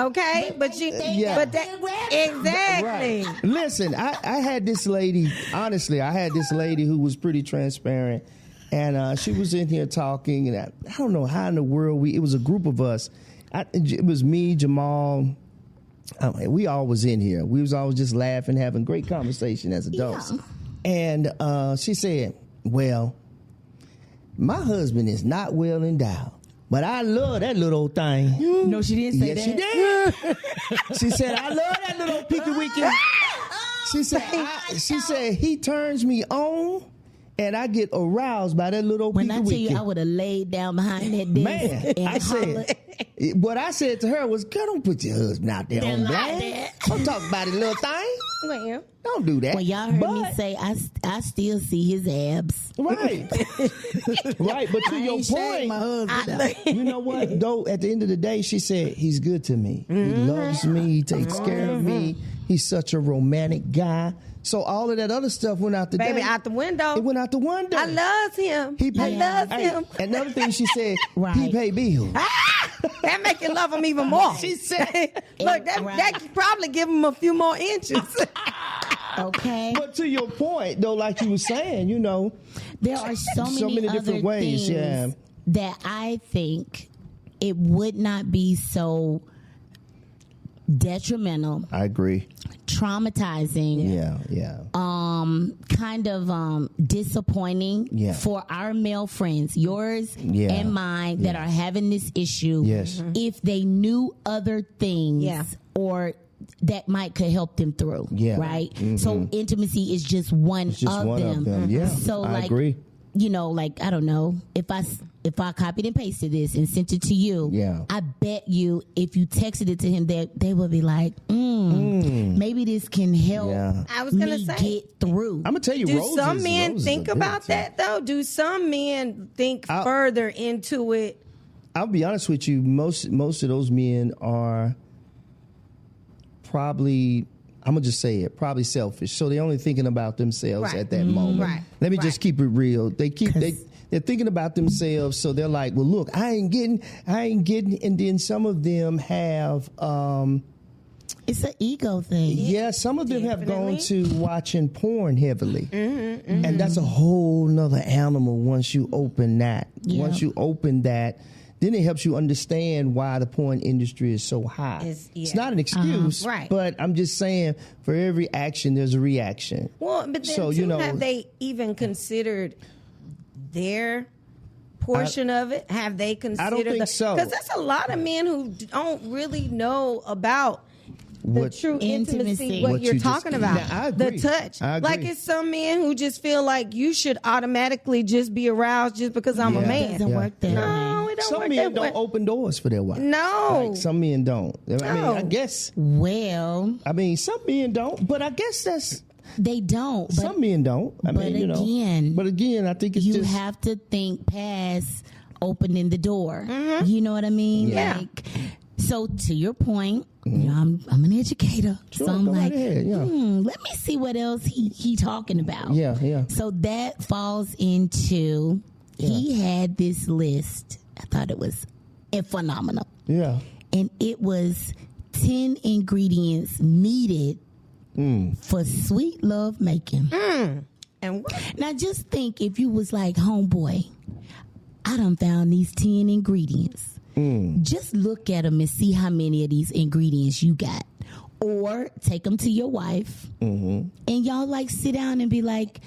C: Okay, but exactly.
A: Right. Listen, I had this lady. Honestly, I had this lady who was pretty transparent, and she was in here talking, and I don't know how in the world it was a group of us. It was me, Jamal. We all was in here. We was always just laughing, having great conversation as adults. Yeah. And she said, "Well, my husband is not well endowed, but I love that little old thing."
B: No, she didn't say
A: that.
B: Yes,
A: she did. She said, "I love that little Peaky Weekly." She said, "He turns me on, and I get aroused by that little
B: When
A: Peaky
B: I tell
A: Weekly."
B: you, I would have laid down behind that desk.
A: Man,
B: and
A: I said, what I said to her was, "Girl, don't put your husband out there on blast. Don't talk about it, little thing.
C: Well,
A: don't do that."
B: Well, y'all heard me say, I still see his abs.
A: Right. Right. But to your point,
B: my husband
A: you know what? Though, at the end of the day, she said, he's good to me. He loves me. He takes care of me. He's such a romantic guy. So all of that other stuff went out the
C: baby, out the window.
A: It went out the window.
C: I love him. I love him.
A: Another thing she said, he pay bills.
C: That make you love him even more.
A: She said,
C: look, that could probably give him a few more inches.
B: Okay.
A: But to your point, though, like you were saying, you know,
B: there are so many other
A: different ways,
B: that I think it would not be so detrimental.
A: I agree.
B: Traumatizing.
A: Yeah.
B: Kind of disappointing for our male friends, yours and mine, that are having this issue.
A: Yes.
B: If they knew other things or that could help them through. Yeah. Right? Mm-hmm. So intimacy is just one of them.
A: Yeah.
B: So
A: I agree.
B: You know, like, I don't know, if I copied and pasted this and sent it to you, I bet you if you texted it to him, they would be like, maybe this can help
C: I was gonna say,
B: get through.
A: I'm going to tell you,
C: do some men think about that, though? Do some men think further into it?
A: I'll be honest with you, most of those men are probably, I'm going to just say it, probably selfish. So they're only thinking about themselves at that moment. Right. Let me just keep it real. They're thinking about themselves, so they're like, well, look, I ain't getting. And then some of them have...
B: it's an ego thing.
A: Yeah, some of them have gone to watching porn heavily. And that's a whole nother animal once you open that. Yep. Once you open that, then it helps you understand why the porn industry is so high. It's not an excuse, but I'm just saying, for every action, there's a reaction.
C: Well, but then, have they even considered their portion of it? Have they considered?
A: I don't think so.
C: Because there's a lot of men who don't really know about the true intimacy, what you're talking about.
A: Now, I agree.
C: The touch. Like, it's some men who just feel like you should automatically just be aroused just because I'm a man.
B: It doesn't work that way.
C: No, it don't
A: some
C: work
A: men
C: that
A: don't
C: way.
A: open doors for their wife.
C: No.
A: Like, some men don't. I mean, I guess.
B: Well.
A: I mean, some men don't, but I guess that's.
B: They don't.
A: Some men don't. I mean, But again, I think it's
B: you have to think past opening the door. Mm-hmm. You know what I mean?
C: Yeah.
B: Like, so to your point, you know, I'm an educator, so I'm like, let me see what else he talking about.
A: Yeah. So
B: that falls into he had this list. I thought it was phenomenal.
A: Yeah,
B: and it was 10 ingredients needed for sweet love making.
C: And what?
B: Now just think if you was like, homeboy, I done found these 10 ingredients. Just look at them and see how many of these ingredients you got. Or take them to your wife and y'all like sit down and be like,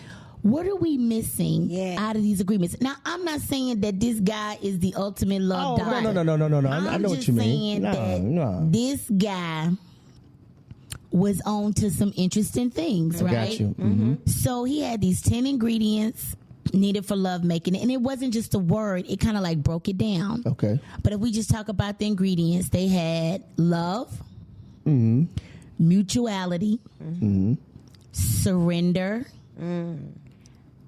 B: what are we missing out of these agreements? Now, I'm not saying that this guy is the ultimate love doctor.
A: No. I know what you mean.
B: I'm just saying that this guy was on to some interesting things, right?
A: Got you.
B: So he had these 10 ingredients needed for love making, and it wasn't just a word, it kind of like broke it down.
A: Okay.
B: But if we just talk about the ingredients, they had love, mutuality, surrender,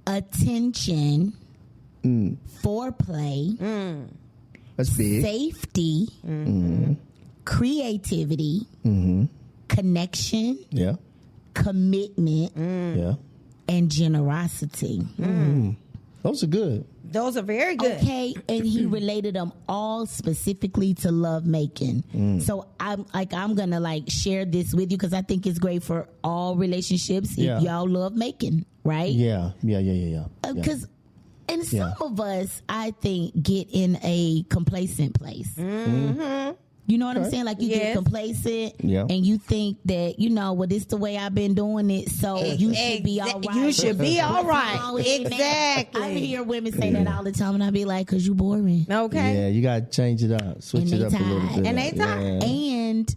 B: attention, foreplay,
A: that's big,
B: safety, creativity, connection, commitment, and generosity.
A: Those are good.
C: Those are very good.
B: Okay, and he related them all specifically to love making. So I'm gonna share this with you because I think it's great for all relationships if y'all love making, right?
A: Yeah.
B: Because and some of us, I think, get in a complacent place. You know what I'm saying? Like you get complacent and you think that, well, this is the way I've been doing it, so you should be all right.
C: You should be all right. Exactly.
B: I hear women say that all the time, and I be like, because you boring.
C: Okay.
A: Yeah, you got to change it up. Switch it up a little bit.
C: And they tired.
B: And,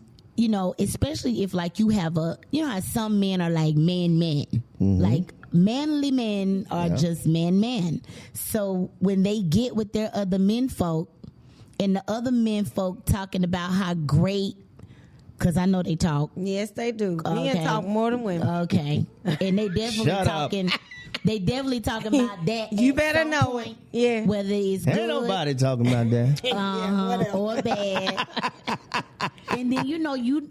B: especially if you have how some men are like men. Like manly men are just man. So when they get with their other men folk, and the other men folk talking about how great, because I know they talk.
C: Yes, they do. Men talk more than women.
B: Okay. And they definitely talking. They definitely talking about that.
C: You better know it. Yeah.
B: Whether it's good.
A: Ain't nobody talking about that.
B: Or bad. And then,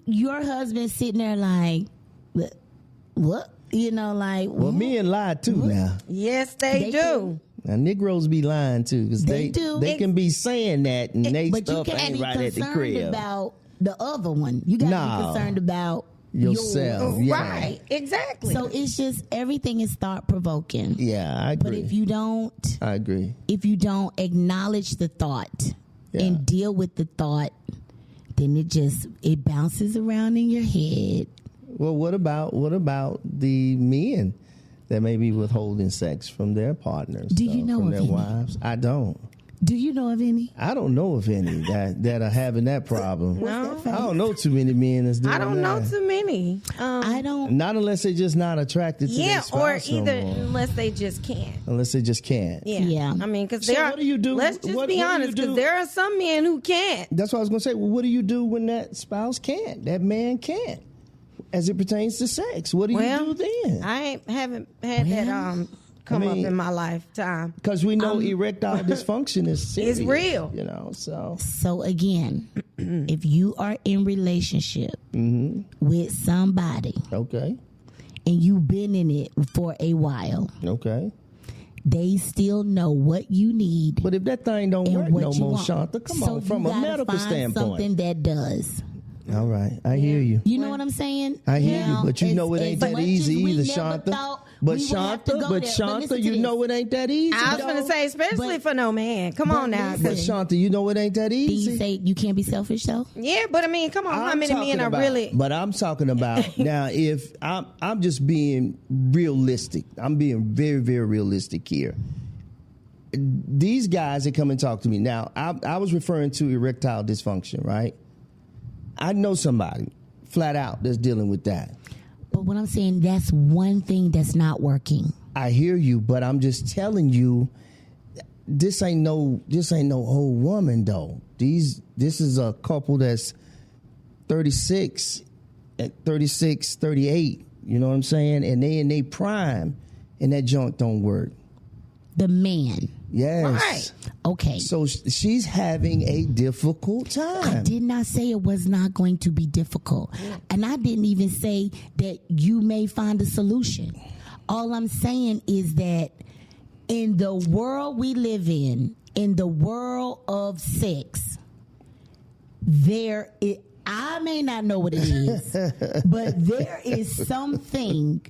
B: your husband sitting there like, what?
A: Well, men lie too now.
C: Yes, they do.
A: Now, Negroes be lying too because they can be saying that and they stuff ain't right at the crib.
B: But you can't be concerned about the other one. You got to be concerned about
A: yourself.
C: Right, exactly.
B: So it's just everything is thought provoking.
A: Yeah, I agree.
B: But if you don't,
A: I agree.
B: If you don't acknowledge the thought and deal with the thought, then it bounces around in your head.
A: Well, what about the men that may be withholding sex from their partners?
B: Do you know
A: from
B: of
A: their
B: any?
A: wives? I don't.
B: Do you know of any?
A: I don't know of any that are having that problem.
C: No.
A: I don't know too many men that's doing that.
C: I don't know too many.
B: I don't.
A: Not unless they're just not attracted to their spouse
C: or either
A: no more.
C: unless they just can't.
A: Unless they just can't.
B: Yeah.
C: I mean, because
A: So what do you do?
C: Let's just
A: What
C: be
A: do you
C: honest, because
A: do?
C: there are some men who can't.
A: That's what I was going to say. Well, what do you do when that spouse can't? That man can't, as it pertains to sex. What do you do then?
C: I haven't had that come up in my lifetime.
A: Because we know erectile dysfunction is serious.
C: It's real.
B: So again, if you are in relationship with somebody,
A: okay,
B: and you've been in it for a while,
A: okay,
B: they still know what you need.
A: but if that thing don't work no more, Shanta, come on, from a medical standpoint,
B: something that does.
A: All right, I hear you.
B: You know what I'm saying?
A: I hear you, but you know it ain't that easy either, Shanta. But Shanta, you know it ain't that easy.
C: I was going to say, especially for no man. Come on now.
A: But Shanta, you know it ain't that easy.
B: Do you say you can't be selfish though?
C: Yeah, but I mean, come on, how many men are really?
A: But I'm talking about now. If I'm just being realistic, I'm being very, very realistic here. These guys that come and talk to me now, I was referring to erectile dysfunction, right? I know somebody flat out that's dealing with that.
B: But what I'm saying, that's one thing that's not working.
A: I hear you, but I'm just telling you, this ain't no old woman though. This is a couple that's 36, 38. You know what I'm saying? And they in their prime, and that junk don't work.
B: The man.
A: Yes.
C: Right.
B: Okay.
A: So she's having a difficult time.
B: I did not say it was not going to be difficult. And I didn't even say that you may find a solution. All I'm saying is that in the world we live in the world of sex, I may not know what it is, but there is something,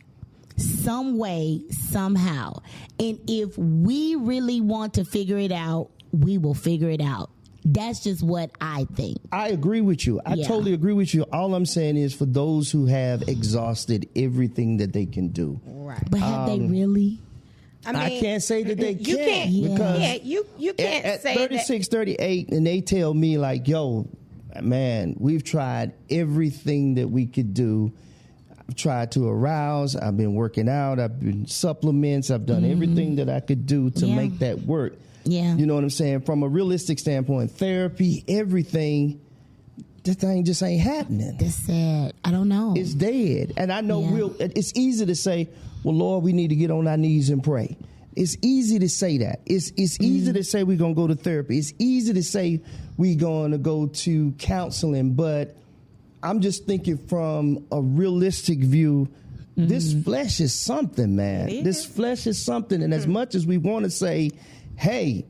B: some way, somehow. And if we really want to figure it out, we will figure it out. That's just what I think.
A: I agree with you. I totally agree with you. All I'm saying is for those who have exhausted everything that they can do.
C: Right.
B: But have they really?
C: I mean,
A: I can't say that they
C: you
A: can't.
C: Because you can't
A: at
C: say
A: 36, 38, and they tell me like, yo, man, we've tried everything that we could do. I've tried to arouse. I've been working out. I've been supplements. I've done everything that I could do to make that work.
B: Yeah.
A: You know what I'm saying? From a realistic standpoint, therapy, everything, that thing just ain't happening.
B: That's sad. I don't know.
A: It's dead. And I know it's easy to say, well, Lord, we need to get on our knees and pray. It's easy to say that. It's easy to say we're going to go to therapy. It's easy to say we're going to go to counseling. But I'm just thinking from a realistic view, This flesh is something, man. This flesh is something. And as much as we want to say, hey,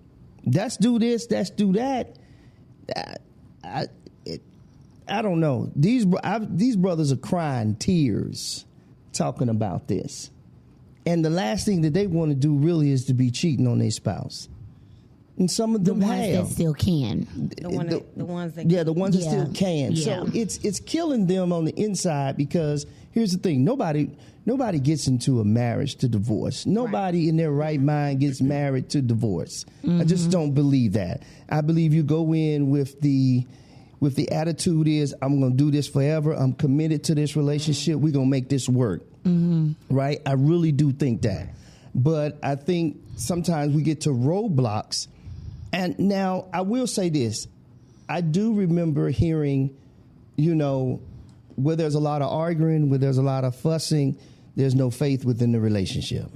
A: let's do this, let's do that, I don't know. These brothers are crying tears talking about this. And the last thing that they want to do really is to be cheating on their spouse. And some of them
B: the ones that still can.
C: The ones that
A: still can.
B: Yeah.
A: So it's killing them on the inside, because here's the thing: nobody gets into a marriage to divorce. Nobody in their right mind gets married to divorce. I just don't believe that. I believe you go in with the attitude is, I'm going to do this forever. I'm committed to this relationship. We're going to make this work. Right? I really do think that. But I think sometimes we get to roadblocks. And now I will say this. I do remember hearing, where there's a lot of arguing, where there's a lot of fussing, there's no faith within the relationship.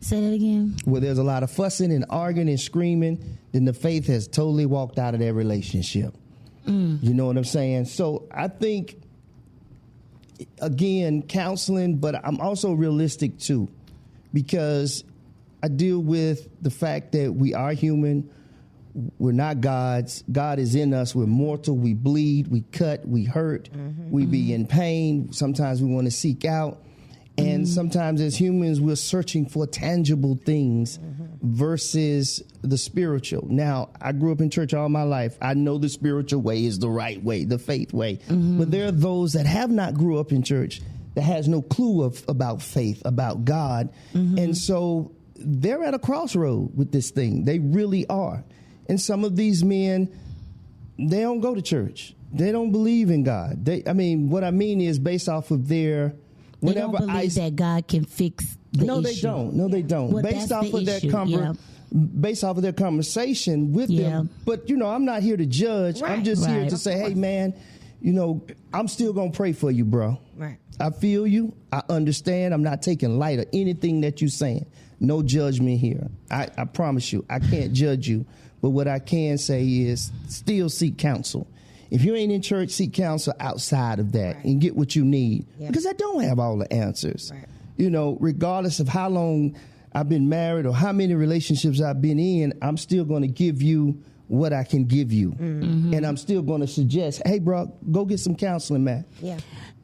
B: Say that again.
A: Where there's a lot of fussing and arguing and screaming, then the faith has totally walked out of that relationship. You know what I'm saying? So I think, again, counseling, but I'm also realistic too, because I deal with the fact that we are human. We're not gods. God is in us. We're mortal. We bleed. We cut. We hurt. We be in pain. Sometimes we want to seek out. And sometimes as humans, we're searching for tangible things versus the spiritual. Now, I grew up in church all my life. I know the spiritual way is the right way, the faith way. But there are those that have not grew up in church that has no clue about faith, about God. And so they're at a crossroad with this thing. They really are. And some of these men, they don't go to church. They don't believe in God. What I mean is based off of their...
B: They don't believe that God can fix the issue.
A: No, they don't.
B: Well,
A: based off of based off of their conversation with them. But I'm not here to judge. Right. I'm just here to say, hey, man, I'm still gonna pray for you, bro.
C: Right.
A: I feel you. I understand. I'm not taking light of anything that you're saying. No judgment here. I promise you, I can't judge you. But what I can say is, still seek counsel. If you ain't in church, seek counsel outside of that and get what you need. Because I don't have all the answers. Right. Regardless of how long I've been married or how many relationships I've been in, I'm still going to give you what I can give you. And I'm still going to suggest, hey, bro, go get some counseling, man.
C: Yeah.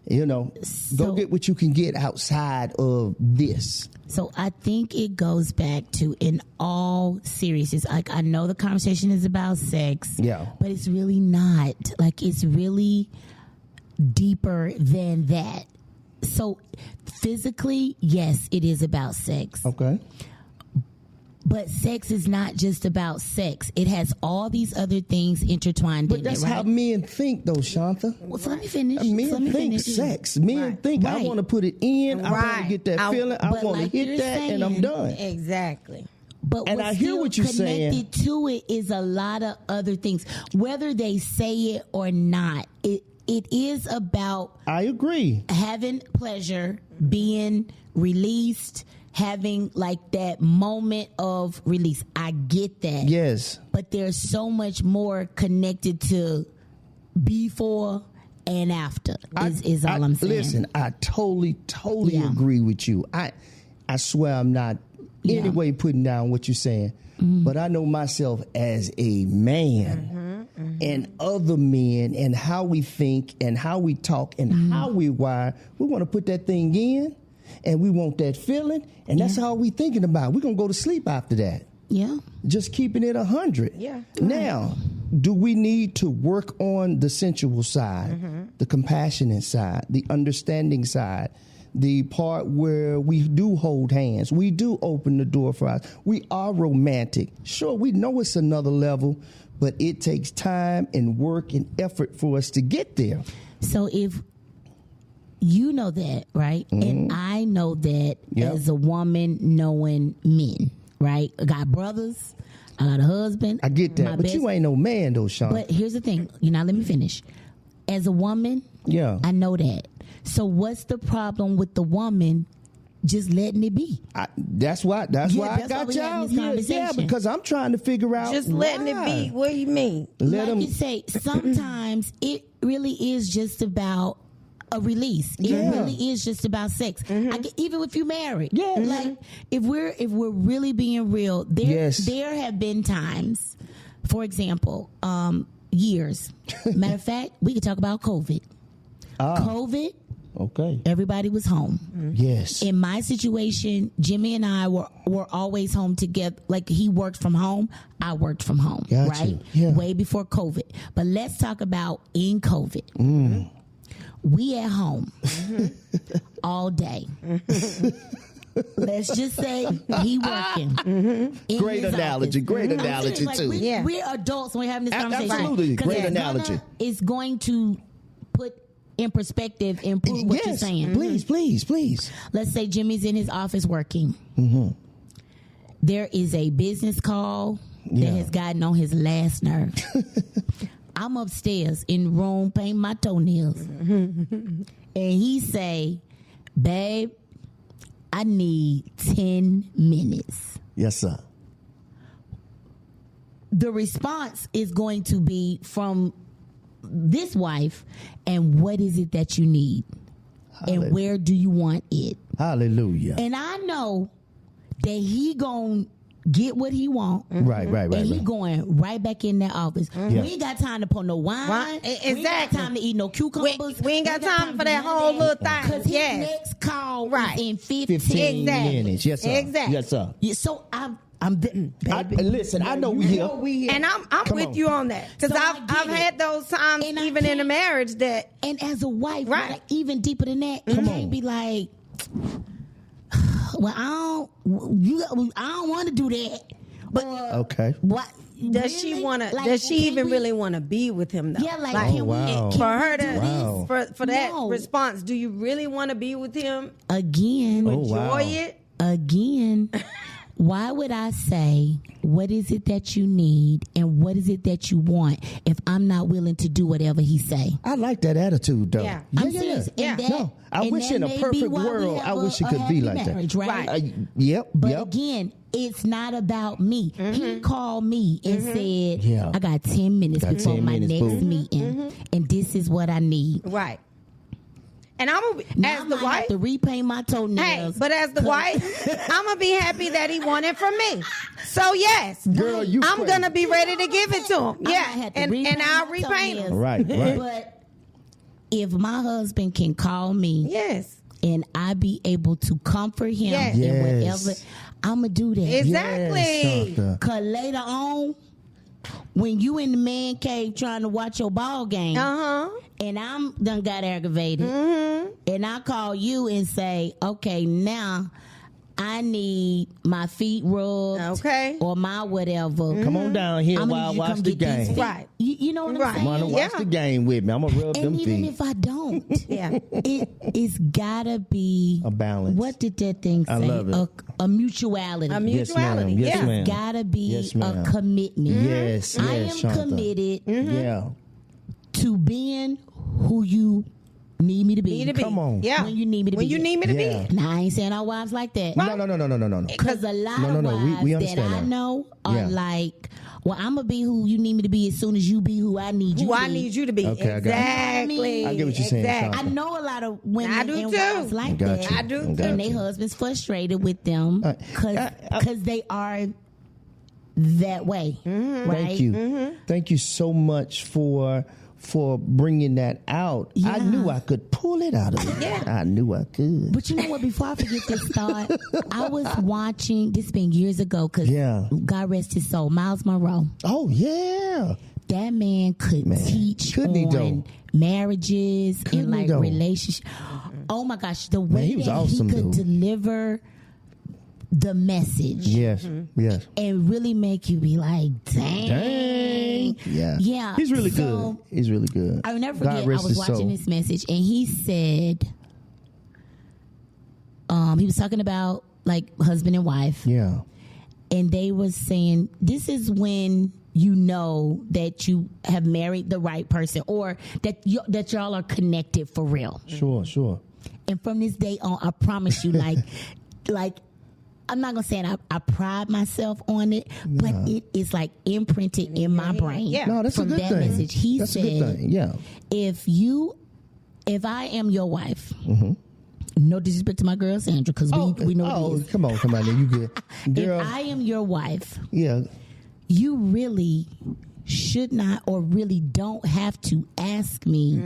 A: Go get what you can get outside of this.
B: So I think it goes back to, in all seriousness, I know the conversation is about sex, but it's really not. It's really deeper than that. So physically, yes, it is about sex.
A: Okay.
B: But sex is not just about sex. It has all these other things intertwined in it, right?
A: But that's how men think, though, Shanta.
B: Well, so let me finish.
A: Men think sex. Men think, I want to put it in. I want to get that feeling. I want to hit that, and I'm done.
C: Exactly.
B: But
A: and I hear what you're saying.
B: Connected to it is a lot of other things. Whether they say it or not, it is about...
A: I agree.
B: Having pleasure, being released, having that moment of release. I get that.
A: Yes.
B: But there's so much more connected to before and after is all I'm saying.
A: Listen, I totally agree with you. I swear I'm not any way putting down what you're saying. But I know myself as a man and other men and how we think and how we talk and how we wire. We want to put that thing in. And we want that feeling, and that's all we thinking about. We're going to go to sleep after that.
B: Yeah.
A: Just keeping it 100.
C: Yeah.
A: Now, do we need to work on the sensual side, the compassionate side, the understanding side, the part where we do hold hands, we do open the door for us, we are romantic. Sure, we know it's another level, but it takes time and work and effort for us to get there.
B: So if... You know that, right? And I know that as a woman knowing men, right? I got brothers, I got a husband.
A: I get that, but you ain't no man though, Sean.
B: But here's the thing, let me finish. As a woman, I know that. So what's the problem with the woman just letting it be?
A: That's why I got y'all here. Yeah, because I'm trying to figure out
C: just letting it be. What do you mean?
B: You say, sometimes it really is just about a release. It really is just about sex. Even if you're married.
A: Yeah.
B: Like if we're really being real, there have been times, for example, years. Matter of fact, we could talk about COVID. COVID.
A: Okay.
B: Everybody was home.
A: Yes.
B: In my situation, Jimmy and I were always home together. Like he worked from home, I worked from home. Right?
A: Yeah.
B: Way before COVID. But let's talk about in COVID. We at home all day. Let's just say he working.
A: Great analogy. Great analogy
B: like
A: too.
B: We're adults when we're having this conversation.
A: Absolutely. Great analogy.
B: It's going to put in perspective and prove what you're saying.
A: Please.
B: Let's say Jimmy's in his office working. There is a business call that has gotten on his last nerve. I'm upstairs in the room painting my toenails. And he say, babe, I need 10 minutes.
A: Yes, sir.
B: The response is going to be from this wife, and what is it that you need?
A: Hallelujah.
B: And where do you want it?
A: Hallelujah.
B: And I know that he gonna get what he want.
A: Right.
B: And he going right back in that office. We ain't got time to pour no wine.
C: Exactly.
B: We ain't got time to eat no cucumbers.
C: We ain't got time for that whole little thing.
B: Because his next call is in
A: 15 minutes. Yes, sir.
C: Exactly.
A: Yes, sir.
B: Yeah, so
A: Listen, I know we here.
C: And I'm with you on that. Because
B: So
C: I've had those times,
B: And
C: even in a marriage, that
B: And as a wife,
C: Right.
B: like, even deeper than that, you can't be like, well, I don't want to do that. But
A: Okay.
B: what
C: does
B: really?
C: she want to?
B: Like,
C: Does she
B: can
C: even
B: we-
C: really want to be with him though?
B: Yeah, like,
A: Oh, wow.
B: can
C: for
B: we
C: her
B: do
C: to
A: Wow.
C: for that
B: No.
C: response, do you really want to be with him?
B: again?
A: Oh, wow.
C: Enjoy it.
B: Again, why would I say, what is it that you need and what is it that you want if I'm not willing to do whatever he say?
A: I like that attitude, though.
C: Yeah.
B: I'm serious. And that-
A: No, I
B: and
A: wish
B: that
A: in a
B: may be
A: perfect
B: why we
A: world,
B: have
A: I wish it
B: a
A: could be
B: happy
A: like
B: marriage,
A: that.
B: right?
A: Yep.
B: But again, it's not about me. He called me and said,
A: Yeah.
B: I got 10 minutes
A: Got
B: before
A: 10
B: my
A: minutes,
B: next
A: boo.
B: meeting, and this is what I need.
C: Right. And I'm gonna be,
B: Now
C: as
B: I
C: the
B: might
C: wife.
B: have to repaint my
C: Hey,
B: toenails.
C: but as the wife, I'm gonna be happy that he wanted from me. So yes,
A: Girl, you
C: I'm
A: crazy.
C: gonna be ready to give it to him.
B: I might
C: Yeah,
B: have to
C: and
B: repaint
C: I'll
B: my
C: repaint him.
B: toenails.
A: Right.
B: But if my husband can call me
C: Yes,
B: and I be able to comfort him
C: Yes.
B: in
A: Yes.
B: whatever, I'm gonna do that.
C: exactly.
A: Yes, Shanta.
B: Cause later on, when you in the man cave trying to watch your ball game, and I'm done got aggravated, and I call you and say, okay, now I need my feet rubbed,
C: Okay.
B: or my whatever.
A: Come on down here
B: I'ma
A: while I
B: need you to
A: watch
B: come
A: the
B: get these
A: game.
B: feet.
C: Right.
B: You know what
C: Right.
B: I'm saying?
A: Want to watch
C: Yeah.
A: the game with me? I'm gonna rub them
B: And even
A: feet.
B: if I don't,
C: Yeah.
B: it's gotta be
A: A balance.
B: What did that thing say?
A: I love it.
B: A mutuality.
C: A
A: Yes, ma'am.
C: mutuality.
A: Yes,
C: Yeah.
A: ma'am.
B: It's gotta be
A: Yes,
B: a
A: ma'am.
B: commitment.
A: Yes,
B: I
A: yes,
B: am
A: Shanta.
B: committed
A: Yeah.
B: to being who you need me to be.
C: Need to be.
A: Come on.
C: Yeah.
B: When you need me to
C: When
B: be.
C: you need me to
A: Yeah.
C: be.
B: Now I ain't saying our wives like that.
A: No.
B: Because a lot
A: No,
B: of
A: no, we
B: wives that
A: understand
B: I
A: that.
B: know are
A: Yeah.
B: like, well, I'm gonna be who you need me to be as soon as you be who I need you
C: Who
B: to
C: I
B: be.
C: need you to be.
A: Okay, I got you.
C: Exactly.
A: I get what you're saying,
C: Exactly.
A: Shanta.
B: I know a lot of women
C: I do
B: and
C: too.
B: wives like
A: Got
B: that.
A: you.
C: I do
A: Got
C: too.
B: And their
A: you.
B: husbands frustrated with them
A: I-
B: because they are that way.
C: Mm-hmm.
B: Right?
A: Thank you. Thank you so much for bringing that out. I
B: Yeah.
A: knew I could pull it out of you.
C: Yeah.
A: I knew I could.
B: But you know what? Before I forget this thought, I was watching, this been years ago, because
A: Yeah.
B: God rest his soul, Miles Monroe.
A: Oh yeah.
B: That man could teach
A: Couldn't he, though?
B: on marriages
A: Couldn't
B: and
A: he,
B: like
A: though?
B: relationships. Oh my gosh, the way
A: he was
B: that
A: awesome,
B: he could
A: dude.
B: deliver the message
A: Yes. Yes.
B: and really make you be like, dang.
A: Dang. Yeah.
B: Yeah.
A: He's really
B: So,
A: good. He's really good.
B: I will never
A: God
B: forget, I
A: rest
B: was
A: his
B: watching
A: soul.
B: this message and he said, he was talking about like husband and wife.
A: Yeah.
B: And they was saying, this is when you know that you have married the right person or that y'all are connected for real.
A: Sure.
B: And from this day on, I promise you, like I'm not gonna say I pride myself on it, but it is like imprinted in my brain.
C: Yeah.
A: No, that's
B: from
A: a good
B: that
A: thing.
B: message. He
A: That's
B: said,
A: a good thing. Yeah.
B: if you if I am your wife, no disrespect to my girl Sandra, because we know what it is.
A: Come on, you good. Girl,
B: if I am your wife,
A: you
B: really should not or really don't have to ask me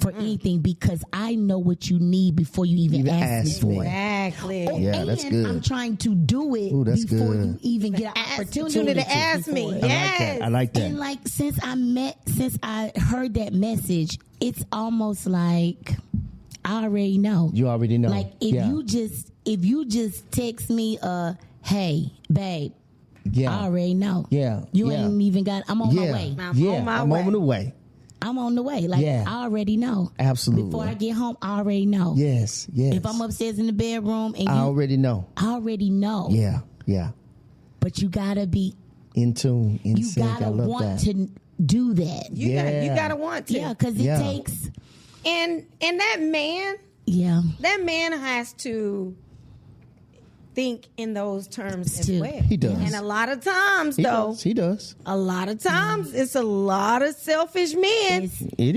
B: for anything, because I know what you need before you even ask me for it.
C: Exactly.
A: Yeah, that's good.
B: I'm trying to do it before you even get an opportunity
C: to ask me. Yes.
A: I like that.
B: And like since I heard that message, it's almost like I already know.
A: You already know.
B: Like if you just text me, hey, babe.
A: Yeah.
B: I already know.
A: Yeah.
B: You ain't even got. I'm on my way.
A: I'm on the way.
B: I'm on the way. Like I already know.
A: Absolutely.
B: Before I get home, I already know.
A: Yes.
B: If I'm upstairs in the bedroom and
A: I already know.
B: I already know.
A: Yeah.
B: But you gotta be
A: in tune, in sync.
B: You gotta want to do that.
C: You gotta want to.
B: Yeah, because it takes.
C: And that man.
B: Yeah.
C: That man has to think in those terms as well.
A: He does.
C: And a lot of times,
A: he does.
C: A lot of times, it's a lot of selfish men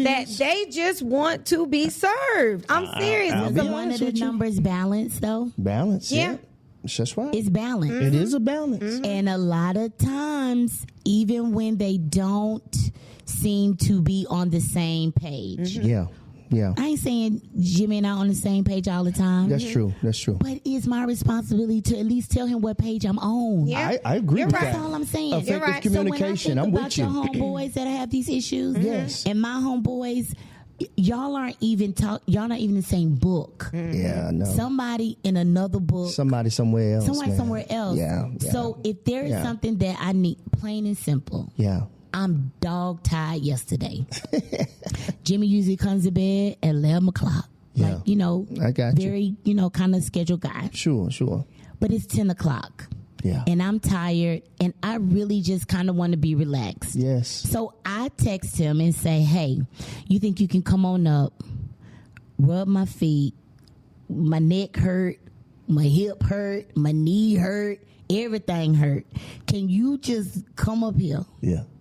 C: that they just want to be served. I'm serious.
B: Is one of the numbers balance, though?
A: Balance, yeah. That's right.
B: It's balance.
A: It is a balance.
B: And a lot of times, even when they don't seem to be on the same page.
A: Yeah.
B: I ain't saying Jimmy and I on the same page all the time.
A: That's true.
B: But it's my responsibility to at least tell him what page I'm on.
A: Yeah. I agree with that.
B: That's all I'm saying.
A: Effective communication.
B: So when I think
A: I'm
B: about
A: with you.
B: your homeboys that have these issues,
A: yes,
B: and my homeboys, y'all aren't even y'all not even in the same book.
A: Yeah, no.
B: Somebody in another book.
A: Somebody somewhere else.
B: Somewhere else.
A: Yeah.
B: So if there is something that I need, plain and simple.
A: Yeah.
B: I'm dog tired yesterday. Jimmy usually comes to bed at 11 o'clock.
A: Yeah.
B: Like,
A: I got
B: very, kind of scheduled guy.
A: Sure.
B: But it's 10 o'clock.
A: Yeah.
B: And I'm tired, and I really just kind of want to be relaxed.
A: Yes.
B: So I text him and say, hey, you think you can come on up, rub my feet, my neck hurt, my hip hurt, my knee hurt, everything hurt. Can you just come up here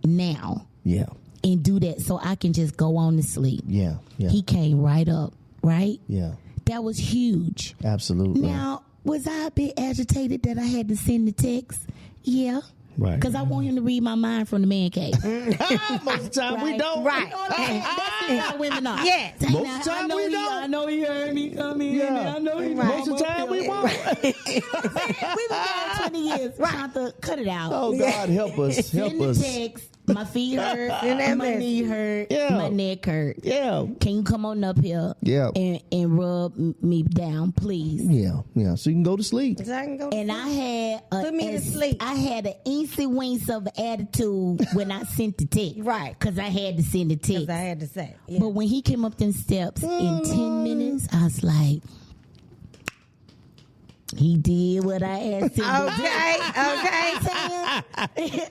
B: now and do that so I can just go on to sleep?
A: Yeah.
B: He came right up, right?
A: Yeah.
B: That was huge.
A: Absolutely.
B: Now, was I a bit agitated that I had to send the text? Yeah.
A: Right.
B: Because I want him to read my mind from the man cave.
A: Most of the time we don't.
C: Right.
B: That's how women are.
C: Yes.
A: Most of the time we don't.
B: I know he heard me come in.
A: Yeah.
B: I know he
A: Most of the time we won't.
B: We've been married 20 years. Trying to cut it out.
A: Oh, God, help us.
B: Send the text. My feet hurt. My knee hurt. My neck hurt.
A: Yeah.
B: Can you come on up here?
A: Yeah.
B: And rub me down, please?
A: Yeah. So you can go to sleep.
C: So I can go to
B: and
C: sleep.
B: I had
C: Put me to sleep.
B: I had an easy winks of attitude when I sent the text.
C: Right.
B: Because I had to send the text.
C: Because I had to say. Yeah.
B: But when he came up them steps in 10 minutes, I was like, he did what I asked him to do.
C: Okay.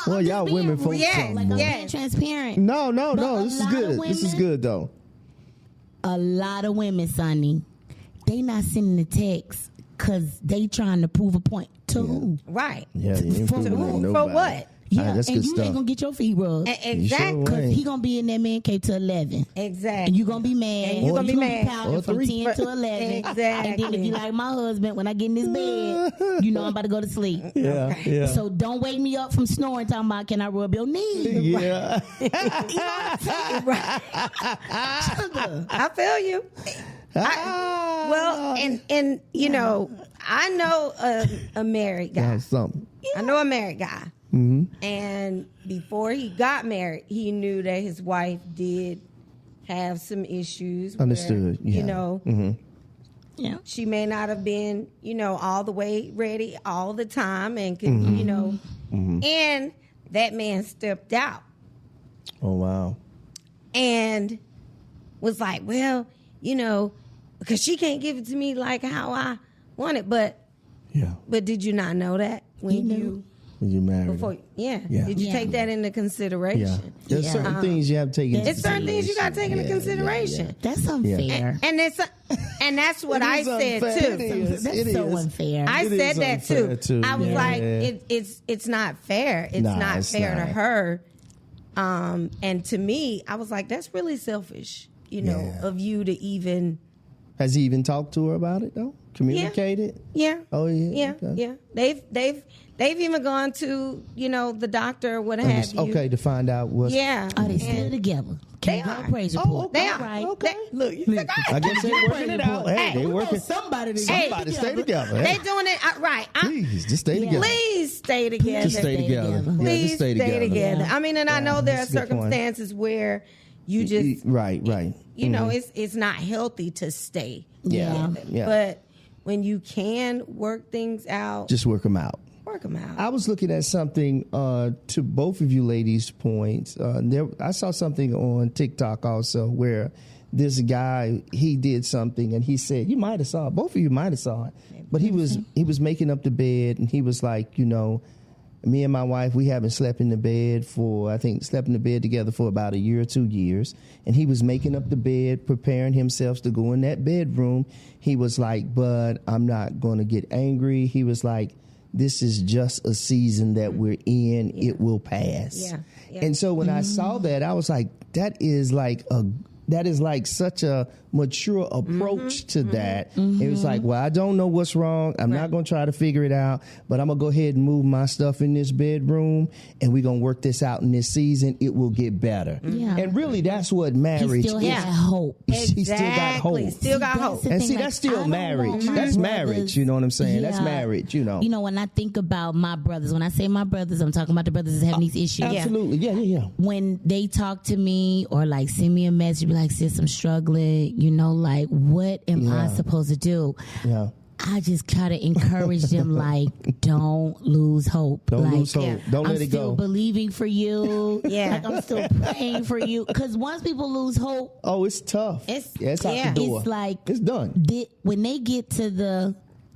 A: Well,
B: I'm
A: y'all
B: just being
A: women folks
B: real.
A: don't
B: Like,
A: know.
B: I'm being transparent.
A: No.
B: But
A: This is
B: a lot
A: good.
B: of
A: This is
B: women-
A: good, though.
B: A lot of women, Sonny, they not sending the text because they trying to prove a point to who?
C: Right.
A: Yeah, you ain't
B: For
A: proving
B: who?
A: to
B: For
A: nobody.
C: what?
B: Yeah,
A: that's
B: and
A: good
B: you
A: stuff.
B: ain't gonna get your feet rubbed.
C: Exactly.
A: Sure ain't.
B: He gonna be in that man cave till 11.
C: Exactly.
B: And you gonna be mad.
C: And you gonna be mad.
B: pouting
A: Or
B: from
A: 3.
B: 10 to 11.
C: Exactly.
B: And then if you like my husband, when I get in this bed, you know I'm about to go to sleep.
A: Yeah.
B: So don't wake me up from snoring talking about, can I rub your knee?
A: Yeah.
B: You know what I'm saying? Right.
C: I feel you. Well, and I know a married guy.
A: That's something.
C: I know a married guy. Mm-hmm. And before he got married, he knew that his wife did have some issues.
A: Understood.
C: Where,
B: Yeah.
C: she may not have been, all the way ready all the time, and could, and that man stepped out
A: Oh, wow.
C: and was like, well, because she can't give it to me like how I want it. But did you not know that when you
A: married?
C: before? Yeah.
A: Yeah.
C: Did you take that into consideration?
A: Yeah. There's certain things you have to take into
C: It's certain things you got to take into consideration.
B: That's unfair.
C: And that's what I said too.
B: That's so unfair.
C: I said that too. I was like, it's not fair. It's
A: Nah,
C: not
A: it's
C: fair
A: not.
C: to her. And to me, I was like, that's really selfish. of you to even.
A: Has he even talked to her about it though? Communicated?
C: Yeah.
A: Oh yeah.
C: Yeah.
A: Okay.
C: Yeah. They've even gone to, the doctor or what have you.
A: Okay, to find out what's...
C: Yeah.
B: Are they still together?
C: They
B: Can
C: are.
B: you praise report?
A: Oh, okay.
C: They are.
B: Right.
A: Okay.
C: Look,
A: I guess they're working it out. Hey, they working.
B: Somebody
A: Somebody stay together.
C: They
A: Hey,
C: doing it right.
A: please, just stay together.
C: Please stay together.
A: Just stay together. Yeah,
C: Please
A: just stay together.
C: together. I mean, and I know there are
A: that's a good point.
C: circumstances where you just,
A: Right.
C: it's not healthy to stay
A: Yeah.
C: together.
A: Yeah.
C: But when you can work things out,
A: Just work them out.
C: work them out.
A: I was looking at something to both of you ladies' points. I saw something on TikTok also where this guy, he did something and he said, you might have saw it. Both of you might have saw it. But he was making up the bed and he was like, me and my wife, we haven't slept in the bed together for about a year or 2 years. And he was making up the bed, preparing himself to go in that bedroom. He was like, but I'm not going to get angry. He was like, this is just a season that we're in. Yeah. It will pass.
C: Yeah.
A: And so when I saw that, I was like, that is like such a mature approach to that. It was like, well, I don't know what's wrong. I'm not going to try to figure it out, but I'm going to go ahead and move my stuff in this bedroom and we're going to work this out in this season. It will get better.
B: Yeah.
A: And really, that's what marriage
B: He still
A: is.
B: has hope.
A: He still got hope.
C: Still got hope.
A: And see, that's still marriage. That's marriage. You know what I'm saying? That's marriage,
B: When I think about my brothers, when I say my brothers, I'm talking about the brothers that have these issues.
A: Absolutely. Yeah.
B: When they talk to me or like send me a message, be like, sis, I'm struggling, like, what am I supposed to do?
A: Yeah.
B: I just try to encourage them, like, don't lose hope.
A: Don't
B: like,
A: lose hope. Don't let it go.
B: I'm still believing for you.
C: Yeah.
B: Like, I'm still praying for you. Because once people lose hope,
A: Oh, it's tough. It's out the door.
B: it's like,
A: it's done.
B: When they get to the,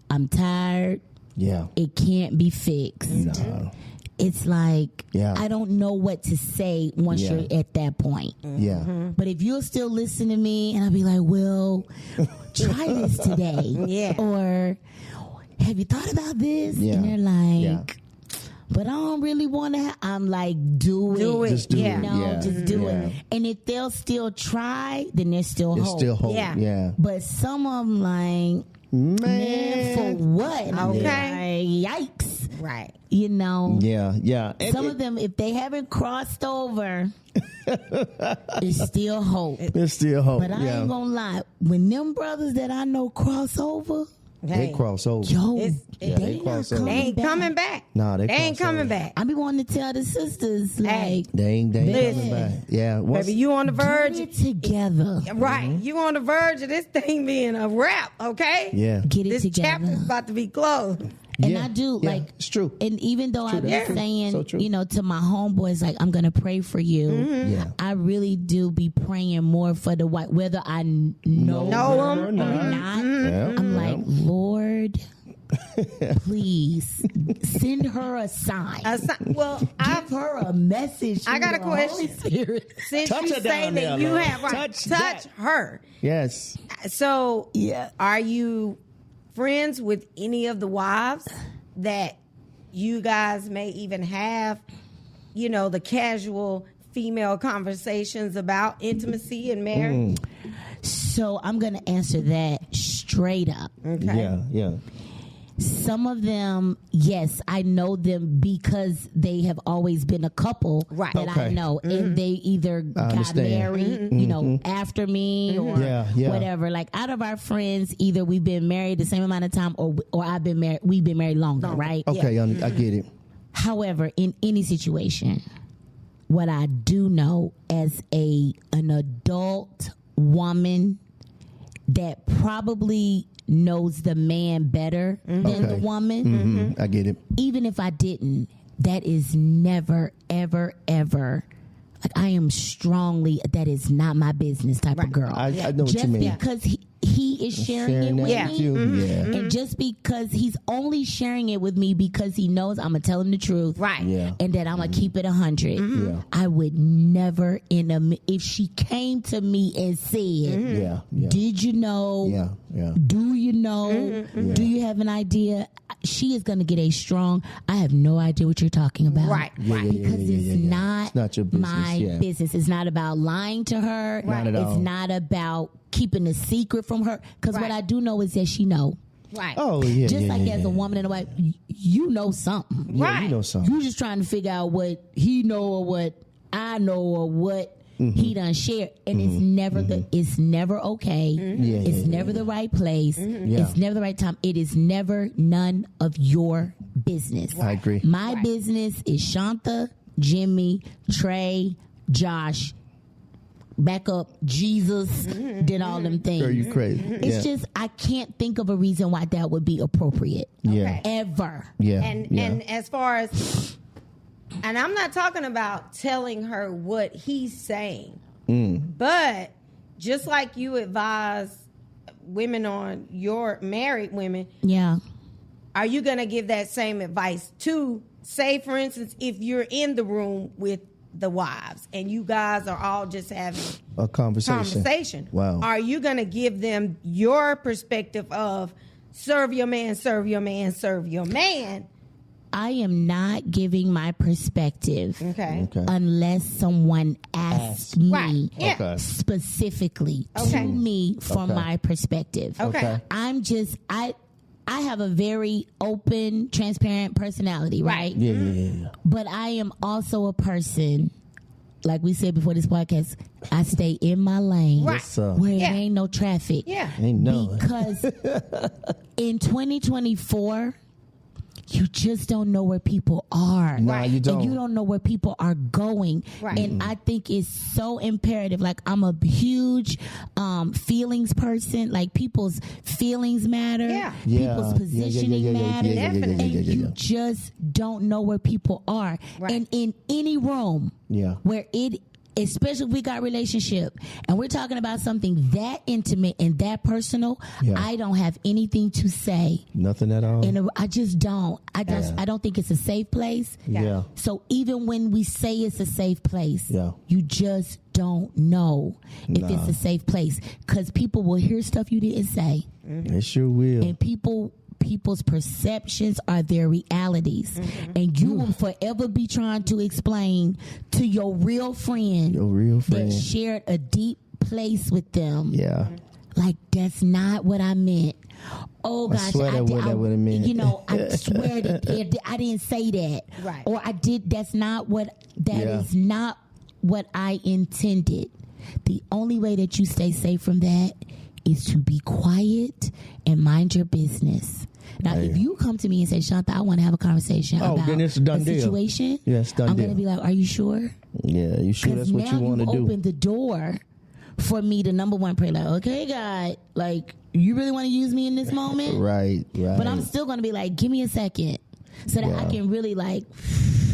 B: I'm tired,
A: Yeah.
B: it can't be fixed.
A: No.
B: It's like,
A: Yeah.
B: I don't know what to say once
A: Yeah.
B: you're at that point.
A: Yeah.
B: But if you'll still listen to me and I'll be like, well, try this today.
C: Yeah.
B: Or have you thought about this?
A: Yeah.
B: And they're like,
A: Yeah.
B: but I don't really want to. I'm like, do it.
A: Just do
C: Yeah.
A: it.
B: No,
A: Yeah.
B: just do
A: Yeah.
B: it. And if they'll still try, then there's still
A: There's
B: hope.
A: still hope.
C: Yeah.
A: Yeah.
B: But some of them like, man, for what? And I'm
C: Okay.
B: like, yikes.
C: Right.
A: Yeah. And
B: Some of them, if they haven't crossed over, it's still hope.
A: there's still hope.
B: But I ain't gonna lie, when them brothers that I know cross over,
A: They cross over.
B: yo,
A: they
B: they
A: cross
B: not
A: over.
C: They ain't coming back.
A: Nah, they
C: ain't
A: cross
C: coming
A: over.
C: back.
B: I be wanting to tell the sisters,
C: Hey.
B: like,
A: They ain't
C: Listen.
A: coming back. Yeah.
C: Baby, you on the verge.
B: get it together.
C: Right. You on the verge of this thing being a wrap, okay?
A: Yeah.
B: Get it
C: This
B: together.
C: chapter's about to be closed.
B: And
A: Yeah.
B: I do,
A: Yeah.
B: like,
A: It's true.
B: and even though I've been
A: That's true.
B: saying,
A: So true.
B: to my homeboys, like, I'm going to pray for you,
A: Yeah.
B: I really do be praying more for the white, whether I know
C: Know
B: her or
C: 'em.
B: not.
A: Yeah.
B: I'm like, Lord, please send her a sign.
C: Well,
B: Give her a message.
C: I got
B: from
C: a
B: the Holy
C: question.
B: Spirit.
C: since
A: Touch
C: you
A: her
C: say
A: down
C: that
A: there,
C: you
A: Lord.
C: have
A: Touch
C: touch
A: that.
C: her.
A: Yes.
C: So,
B: Yeah.
C: are you friends with any of the wives that you guys may even have, the casual female conversations about intimacy and marriage?
B: So I'm going to answer that straight up.
C: Okay.
A: Yeah.
B: Some of them, yes, I know them because they have always been a couple
C: Right.
B: that I
A: Okay.
B: know. And they either got
A: understand.
B: married, after me or
A: Yeah.
B: whatever. Like out of our friends, either we've been married the same amount of time or I've been married, we've been married longer, right?
A: Okay, I get it.
B: However, in any situation, what I do know as an adult woman that probably knows the man better than the woman,
A: I get it.
B: even if I didn't, that is never, ever, ever. Like I am strongly, that is not my business type of girl.
A: I know what
B: Just
A: you mean.
B: because he is sharing it with me.
A: You. Yeah.
B: And just because he's only sharing it with me because he knows I'm going to tell him the truth.
C: Right.
A: Yeah.
B: And that I'm going to keep it 100.
A: Yeah.
B: I would never if she came to me and said, did you know?
A: Yeah. Yeah.
B: Do you know? Do you have an idea? She is going to get a strong, I have no idea what you're talking about.
C: Right.
B: Because it's not
A: your business.
B: my business. It's not about lying to her.
A: Not at all.
B: It's not about keeping a secret from her. Because what I do know is that she know.
C: Right.
A: Oh, yeah.
B: Just like as a woman and a wife, you know something.
A: Yeah,
C: Right.
A: you know something.
B: You just trying to figure out what he know or what I know or what he done shared, and it's never it's never okay. It's never the right place. It's never the right time. It is never none of your business.
A: I agree.
B: My business is Shanta, Jimmy, Trey, Josh, back up Jesus, did all them things.
A: Girl, you crazy.
B: It's just I can't think of a reason why that would be appropriate.
A: Yeah.
B: Ever.
A: Yeah.
C: And as far as, and I'm not talking about telling her what he's saying, but just like you advise women on your married women, are you going to give that same advice to, say, for instance, if you're in the room with the wives and you guys are all just having
A: a conversation. Wow.
C: Are you going to give them your perspective of serve your man, serve your man, serve your man?
B: I am not giving my perspective unless someone asks me specifically to me from my perspective.
C: Okay.
B: I have a very open, transparent personality, right?
A: Yeah.
B: But I am also a person, like we said before this podcast, I stay in my lane where there ain't no traffic.
C: Yeah.
A: Ain't no.
B: Because in 2024, you just don't know where people are.
A: No, you don't.
B: And you don't know where people are going.
C: Right.
B: And I think it's so imperative. Like, I'm a huge feelings person. Like, people's feelings matter.
C: Yeah.
B: People's positioning matter.
C: Definitely.
B: And you just don't know where people are.
C: Right.
B: And in any room where especially if we got relationship and we're talking about something that intimate and that personal, I don't have anything to say.
A: Nothing at all.
B: And I just don't. I don't think it's a safe place.
A: Yeah.
B: So even when we say it's a safe place, you just don't know if it's a safe place, because people will hear stuff you didn't say.
A: They sure will.
B: And people's perceptions are their realities, and you will forever be trying to explain to your real friend that shared a deep place with them, like, that's not what I meant. Oh gosh,
A: I swear that would have meant.
B: You know, I swear that I didn't say that,
C: right?
B: Or I did. That's not what. That is not what I intended. The only way that you stay safe from that is to be quiet and mind your business. Now, if you come to me and say, Shanta, I want to have a conversation about
A: then it's a done deal.
B: Situation,
A: it's done
B: I'm
A: deal.
B: going to be like, are you sure?
A: Yeah, you sure that's what you want to do?
B: Open the door for me to, number one, pray, like, okay, God, like, you really want to use me in this moment?
A: Right.
B: But I'm still going to be like, give me a second so that I can really, like,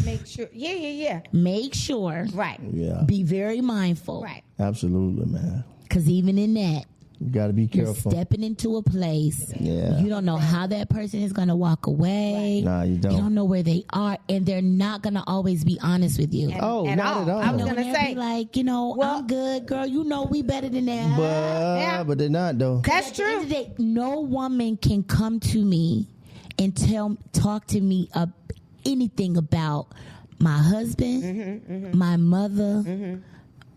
C: make sure.
B: Make sure.
C: Right.
A: Yeah.
B: Be very mindful.
C: Right.
A: Absolutely, man.
B: Because even in that,
A: you got to be careful.
B: You're stepping into a place. Yeah. You don't know how that person is going to walk away.
A: Nah, you don't.
B: You don't know where they are, and they're not going to always be honest with you.
A: Not at all.
C: I was going to say,
B: like, I'm good, girl. You know we better than that.
A: But they're not, though.
C: That's true.
B: At the end of the day, no woman can come to me and talk to me anything about my husband, my mother,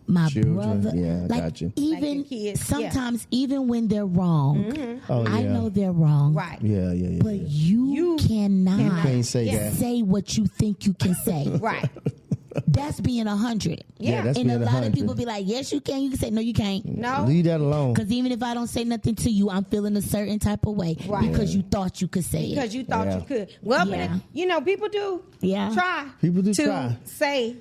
B: my brother.
A: Yeah,
B: like,
A: got you.
B: Even
C: like kids,
B: sometimes, even when they're wrong, I know they're wrong.
C: Right.
A: Yeah.
B: But you cannot
A: can't say that.
B: say what you think you can say.
C: Right.
B: That's being 100.
A: Yeah, that's
B: and
A: being
B: a lot
A: 100.
B: of people be like, yes, you can. You can say, no, you can't.
C: No.
A: Leave that alone.
B: Because even if I don't say nothing to you, I'm feeling a certain type of way.
C: Right.
B: Because you thought you could say it.
C: Because you thought you could. Well, but people do try.
A: People do
C: to
A: try.
C: Say,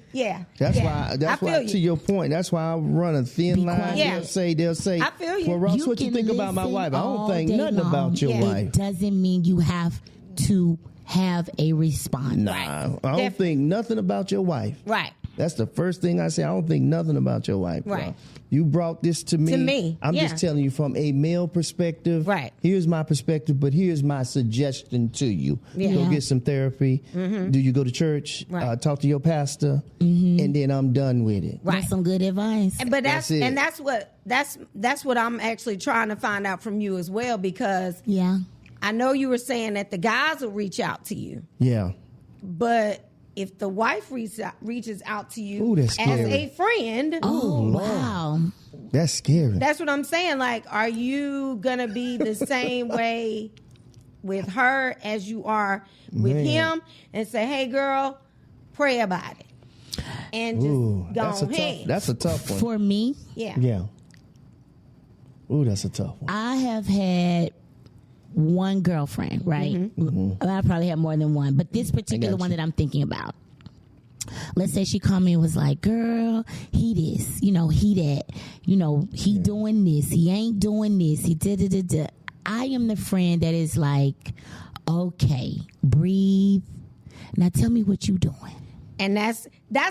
A: That's why. That's why. To your point. That's why I run a thin line.
C: Yeah.
A: They'll say.
C: I feel you.
A: Well, Ross, what you think about my wife? I don't think nothing about your wife.
B: It doesn't mean you have to have a response.
A: Nah, I don't think nothing about your wife.
C: Right.
A: That's the first thing I say. I don't think nothing about your wife.
C: Right.
A: Bro. You brought this to me.
C: To me,
A: I'm just telling you from a male perspective.
C: Right.
A: Here's my perspective, but here's my suggestion to you. Go get some therapy. Do you go to church?
C: Right.
A: Talk to your pastor, and then I'm done with it.
B: Right. That's some good advice.
C: But
A: that's it.
C: And that's what I'm actually trying to find out from you as well, because I know you were saying that the guys will reach out to you.
A: Yeah.
C: But if the wife reaches out to you
A: Ooh, that's
C: as
A: scary.
C: a friend,
B: Wow.
A: That's scary.
C: that's what I'm saying. Like, are you gonna be the same way with her as you are with him, and say, "Hey, girl, pray about it," and just go ahead?
A: That's a tough one.
B: For me,
A: Yeah. Ooh, that's a tough one.
B: I have had one girlfriend, right? I probably have more than one, but this particular one that I'm thinking about. Let's say she called me and was like, girl, he this, he that, he doing this, he ain't doing this, he da-da-da-da. I am the friend that is like, okay, breathe. Now tell me what you doing.
C: And that's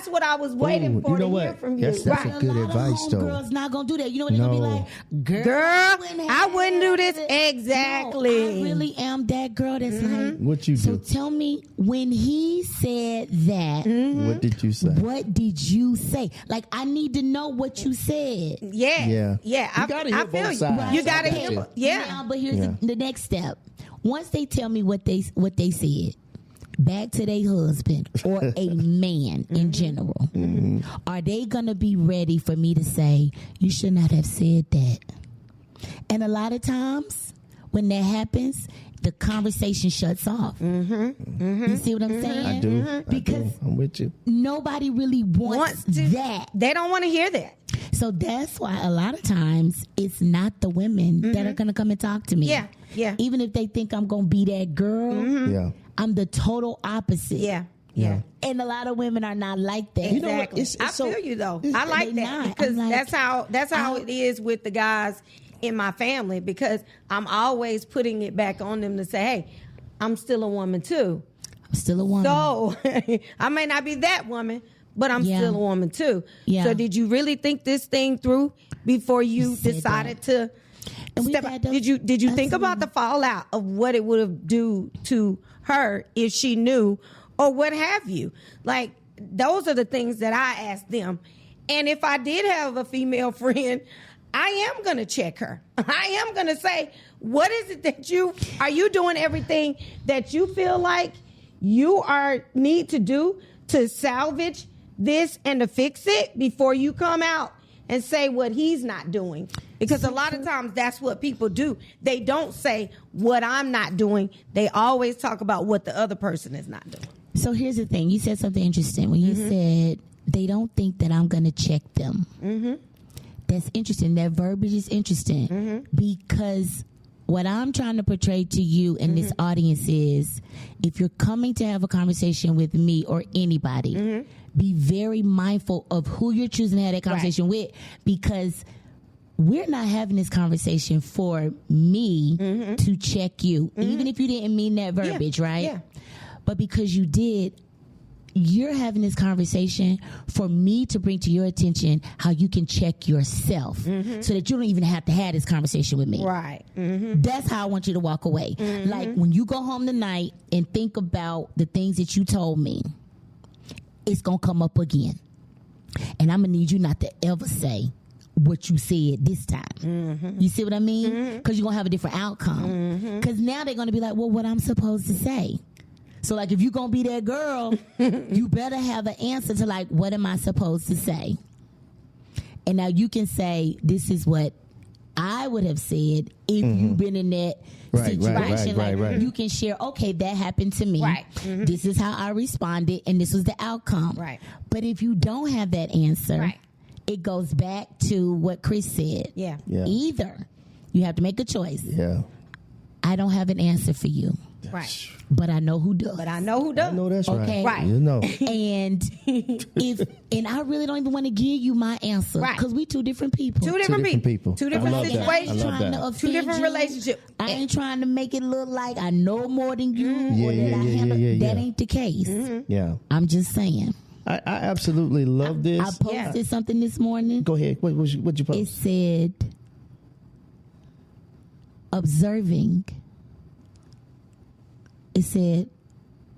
C: what I was waiting for to hear from you.
A: That's a good advice, though.
B: Girls not gonna do that. You know what they're gonna be like, girl,
C: I wouldn't do this. Exactly.
B: No, I really am that girl that's like,
A: What you
B: so
A: do?
B: tell me, when he said that,
A: What did you say?
B: what did you say? Like, I need to know what you said.
C: Yeah.
A: You gotta hear
C: I feel
A: both
C: you.
A: sides.
C: You gotta
A: I got
C: hear.
A: you.
C: Yeah.
B: Now, but here's the next step. Once they tell me what they said, back to their husband or a man in general, are they going to be ready for me to say, you should not have said that? And a lot of times when that happens, the conversation shuts off. You see what I'm saying?
A: I do.
B: Because
A: I'm with you.
B: nobody really wants that.
C: They don't want to hear that.
B: So that's why a lot of times it's not the women that are going to come and talk to me.
C: Yeah.
B: Even if they think I'm going to be that girl.
A: Yeah.
B: I'm the total opposite.
C: Yeah.
B: And a lot of women are not like that.
C: Exactly.
A: It's
C: I
A: so-
C: feel you though. I like
B: They
C: that
B: not.
C: because
B: I'm like,
C: that's how it is with the guys in my family, because I'm always putting it back on them to say, hey, I'm still a woman too.
B: I'm still a woman.
C: So I may not be that woman, but I'm still a woman too.
B: Yeah.
C: So did you really think this thing through before you
B: said
C: decided to
B: And we've
C: step out?
B: had those-
C: Did you think about the fallout of what it would have do to her if she knew, or what have you? Like, those are the things that I asked them. And if I did have a female friend, I am going to check her. I am going to say, what is it that are you doing everything that you feel like you need to do to salvage this and to fix it before you come out and say what he's not doing? Because a lot of times that's what people do. They don't say what I'm not doing. They always talk about what the other person is not doing.
B: So here's the thing. You said something interesting when you said they don't think that I'm going to check them. That's interesting. That verbiage is interesting because what I'm trying to portray to you and this audience is, if you're coming to have a conversation with me or anybody, be very mindful of who you're choosing to have that conversation with, because we're not having this conversation for me to check you, even if you didn't mean that verbiage, right?
C: Yeah.
B: But because you did, you're having this conversation for me to bring to your attention how you can check yourself so that you don't even have to have this conversation with me.
C: Right.
B: That's how I want you to walk away. Like, when you go home tonight and think about the things that you told me, it's going to come up again. And I'm going to need you not to ever say what you said this time. You see what I mean? Because you're going to have a different outcome. Because now they're going to be like, well, what I'm supposed to say? So, like, if you're going to be that girl, you better have an answer to, like, what am I supposed to say? And now you can say, this is what I would have said if you've been in that situation. Right. You can share, okay, that happened to me.
C: Right.
B: This is how I responded, and this was the outcome.
C: Right.
B: But if you don't have that answer, it goes back to what Chris said.
C: Yeah.
B: Either you have to make a choice.
A: Yeah.
B: I don't have an answer for you.
C: Right.
B: But I know who does.
C: But I know who does.
A: I know that's
B: Okay.
C: Right.
A: You know.
B: And I really don't even want to give you my answer,
C: Right.
B: because we two different people.
C: Two different people. Two
A: I
C: different
A: love that.
C: situations.
A: I love that.
B: To offend
C: Two different
B: you.
C: relationships.
B: I ain't trying to make it look like I know more than you, or
A: Yeah,
B: that I
A: yeah,
B: handle.
A: yeah, yeah.
B: That ain't the case.
A: Yeah.
B: I'm just saying.
A: I absolutely love this.
B: I posted something this morning.
A: Go ahead. What'd you post?
B: It said, observing. It said,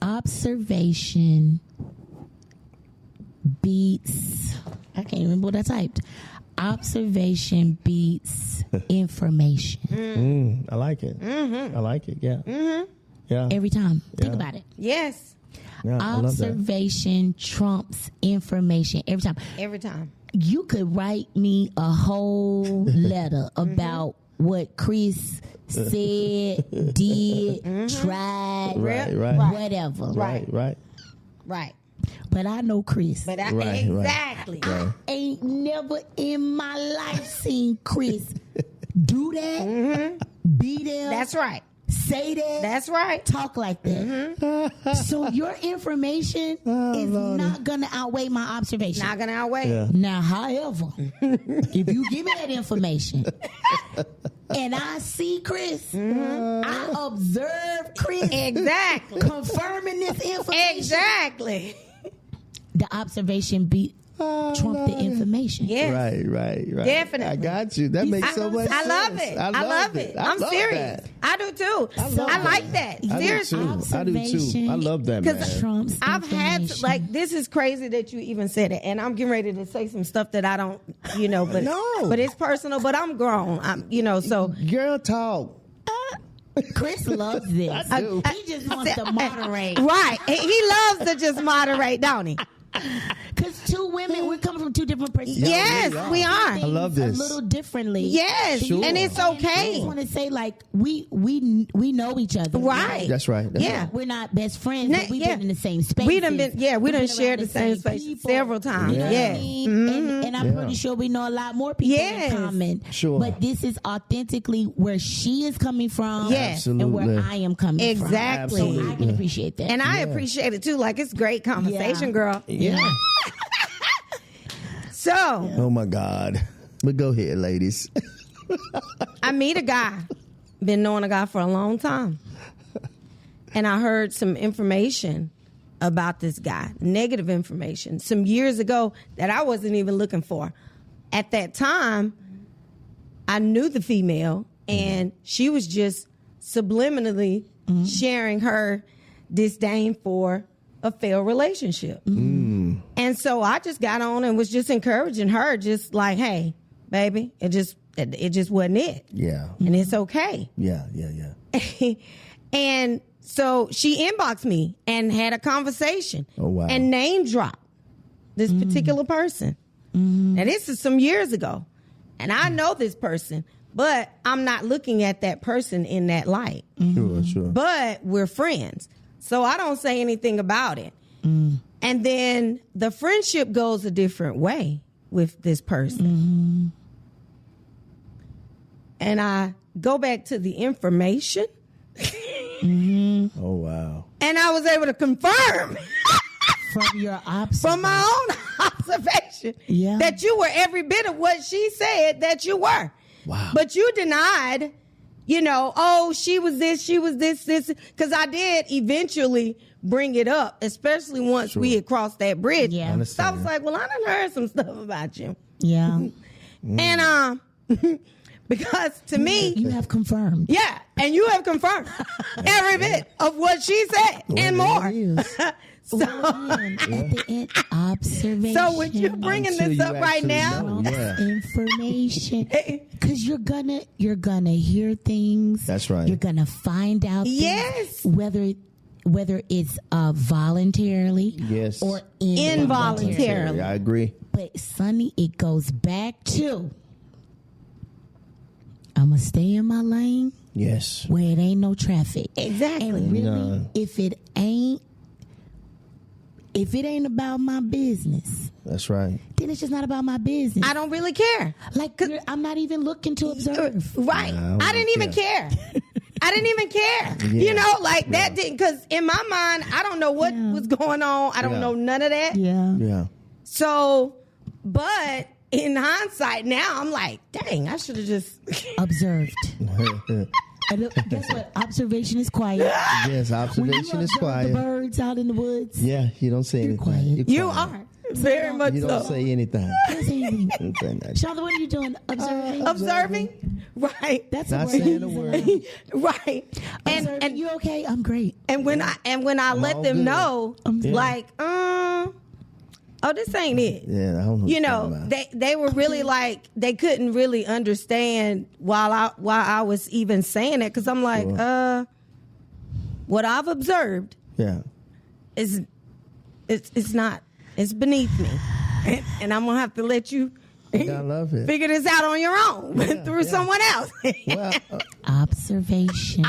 B: observation beats, I can't remember what I typed. Observation beats information.
A: I like it. I like it. Yeah. Yeah.
B: Every time. Think about it.
C: Yes.
A: Yeah,
B: Observation trumps information every time.
C: Every time.
B: You could write me a whole letter about what Chris said, did, tried, whatever.
C: Right.
B: But I know Chris.
C: But
A: exactly.
B: I ain't never in my life seen Chris do that, be there.
C: That's right.
B: Say that.
C: That's right.
B: Talk like that. So your information is not going to outweigh my observation.
C: Not going to outweigh.
A: Yeah.
B: Now, however, if you give me that information and I see Chris, I observe Chris.
C: Exactly.
B: Confirming this information.
C: Exactly.
B: The observation beat trump the information.
C: Yes.
A: Right.
C: Definitely.
A: I got you. That makes so much sense.
C: I love it. I love it. I'm serious.
A: That.
C: I do too. I like that. Seriously.
A: I do too. I love that, man.
B: Trumps
C: I've had to, like, this is crazy that you even said it, and I'm getting ready to say some stuff that I don't, but but it's personal. But I'm grown. So
A: girl talk.
B: Chris loves this. He just wants to moderate.
C: Right. He loves to just moderate, don't he?
B: Because two women, we're coming from two different perspectives.
C: Yes, we are.
A: I love this.
B: A little differently.
C: Yes,
A: sure.
C: and it's okay.
B: I just want to say, like, we know each other.
C: Right.
A: That's right.
C: Yeah.
B: We're not best friends, but we've been in the same space.
C: We done shared the same space several times.
B: You know what I mean? And I'm pretty sure we know a lot more people in common.
A: Sure.
B: But this is authentically where she is coming from
C: Yes.
B: and where I am coming from.
C: Exactly.
B: So I can appreciate that.
C: And I appreciate it too. Like, it's great conversation, girl.
A: Yeah.
C: So,
A: Oh my God. But go ahead, ladies.
C: I meet a guy. Been knowing a guy for a long time. And I heard some information about this guy, negative information, some years ago that I wasn't even looking for. At that time, I knew the female, and she was just subliminally sharing her disdain for a failed relationship. And so I just got on and was just encouraging her, just like, hey, baby, it just wasn't it.
A: Yeah.
C: And it's okay.
A: Yeah.
C: And so she inboxed me and had a conversation.
A: Oh, wow.
C: And name dropped this particular person. Now, this is some years ago. And I know this person, but I'm not looking at that person in that light.
A: Sure.
C: But we're friends. So I don't say anything about it. And then the friendship goes a different way with this person. And I go back to the information.
A: Oh, wow.
C: And I was able to confirm
B: From your
C: from my own observation that you were every bit of what she said that you were.
A: Wow.
C: But you denied, she was this, because I did eventually bring it up, especially once we had crossed that bridge.
B: Yeah.
C: So I was like, well, I done heard some stuff about you.
B: Yeah.
C: And because to me,
B: You have confirmed.
C: yeah, and you have confirmed every bit of what she said and more. So,
B: At the end, observation.
C: so when you're bringing
A: Until
C: this
A: you
C: up right
A: actually
C: now,
A: know. Yeah.
B: Information, because you're gonna hear things.
A: That's right.
B: You're gonna find out things,
C: Yes.
B: whether it's voluntarily
A: Yes.
B: or
C: Involuntarily.
A: I agree.
B: But Sonny, it goes back to I'm gonna stay in my lane
A: Yes.
B: where it ain't no traffic.
C: Exactly.
B: And really,
A: No.
B: if it ain't about my business,
A: That's right.
B: then it's just not about my business.
C: I don't really care.
B: Like, I'm not even looking to observe.
C: Right.
A: Nah,
C: I didn't even care. I didn't even care.
A: Yeah.
C: That didn't, because in my mind, I don't know what was going on. I don't know none of that.
A: Yeah.
C: So, but in hindsight now, I'm like, dang, I should have just
B: Observed. And guess what? Observation is quiet.
A: Yes, observation is quiet.
B: The birds out in the woods.
A: Yeah, you don't say anything.
B: Quiet.
C: You are very much
A: You don't
C: so.
A: say anything.
B: Shonda, what are you doing? Observing.
C: Observing, right?
B: That's
A: Not
B: a word.
A: saying a word.
C: Right.
B: And you okay? I'm great.
C: And when I let
A: all
C: them
A: good.
C: know, like, oh, this ain't it.
A: Yeah, I don't know.
C: You know, they were really like, they couldn't really understand while I was even saying it, because I'm like, what I've observed, is it's not, it's beneath me, and I'm gonna have to let you.
A: I love it.
C: Figure this out on your own through someone else.
A: Well,
B: Observation.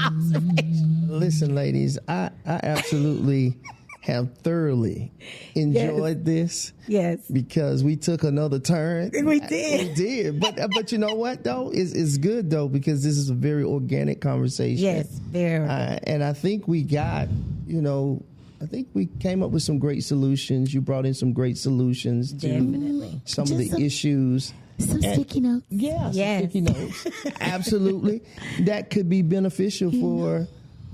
A: listen, ladies, I absolutely have thoroughly enjoyed this.
C: Yes.
A: Because we took another turn.
C: We did.
A: We did. But you know what, though? It's good, though, because this is a very organic conversation.
C: Yes, very.
A: And I think we got, I think we came up with some great solutions. You brought in some great solutions to some of the issues.
B: Some sticky notes.
A: Yeah,
C: Yes.
A: some sticky notes. Absolutely. That could be beneficial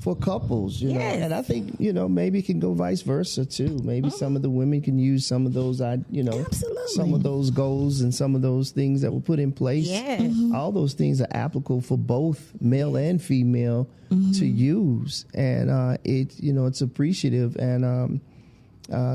A: for couples, you know. And I think, maybe it can go vice versa too. Maybe some of the women can use some of those, some of those goals and some of those things that were put in place.
C: Yeah.
A: All those things are applicable for both male and female to use. And it's appreciative. And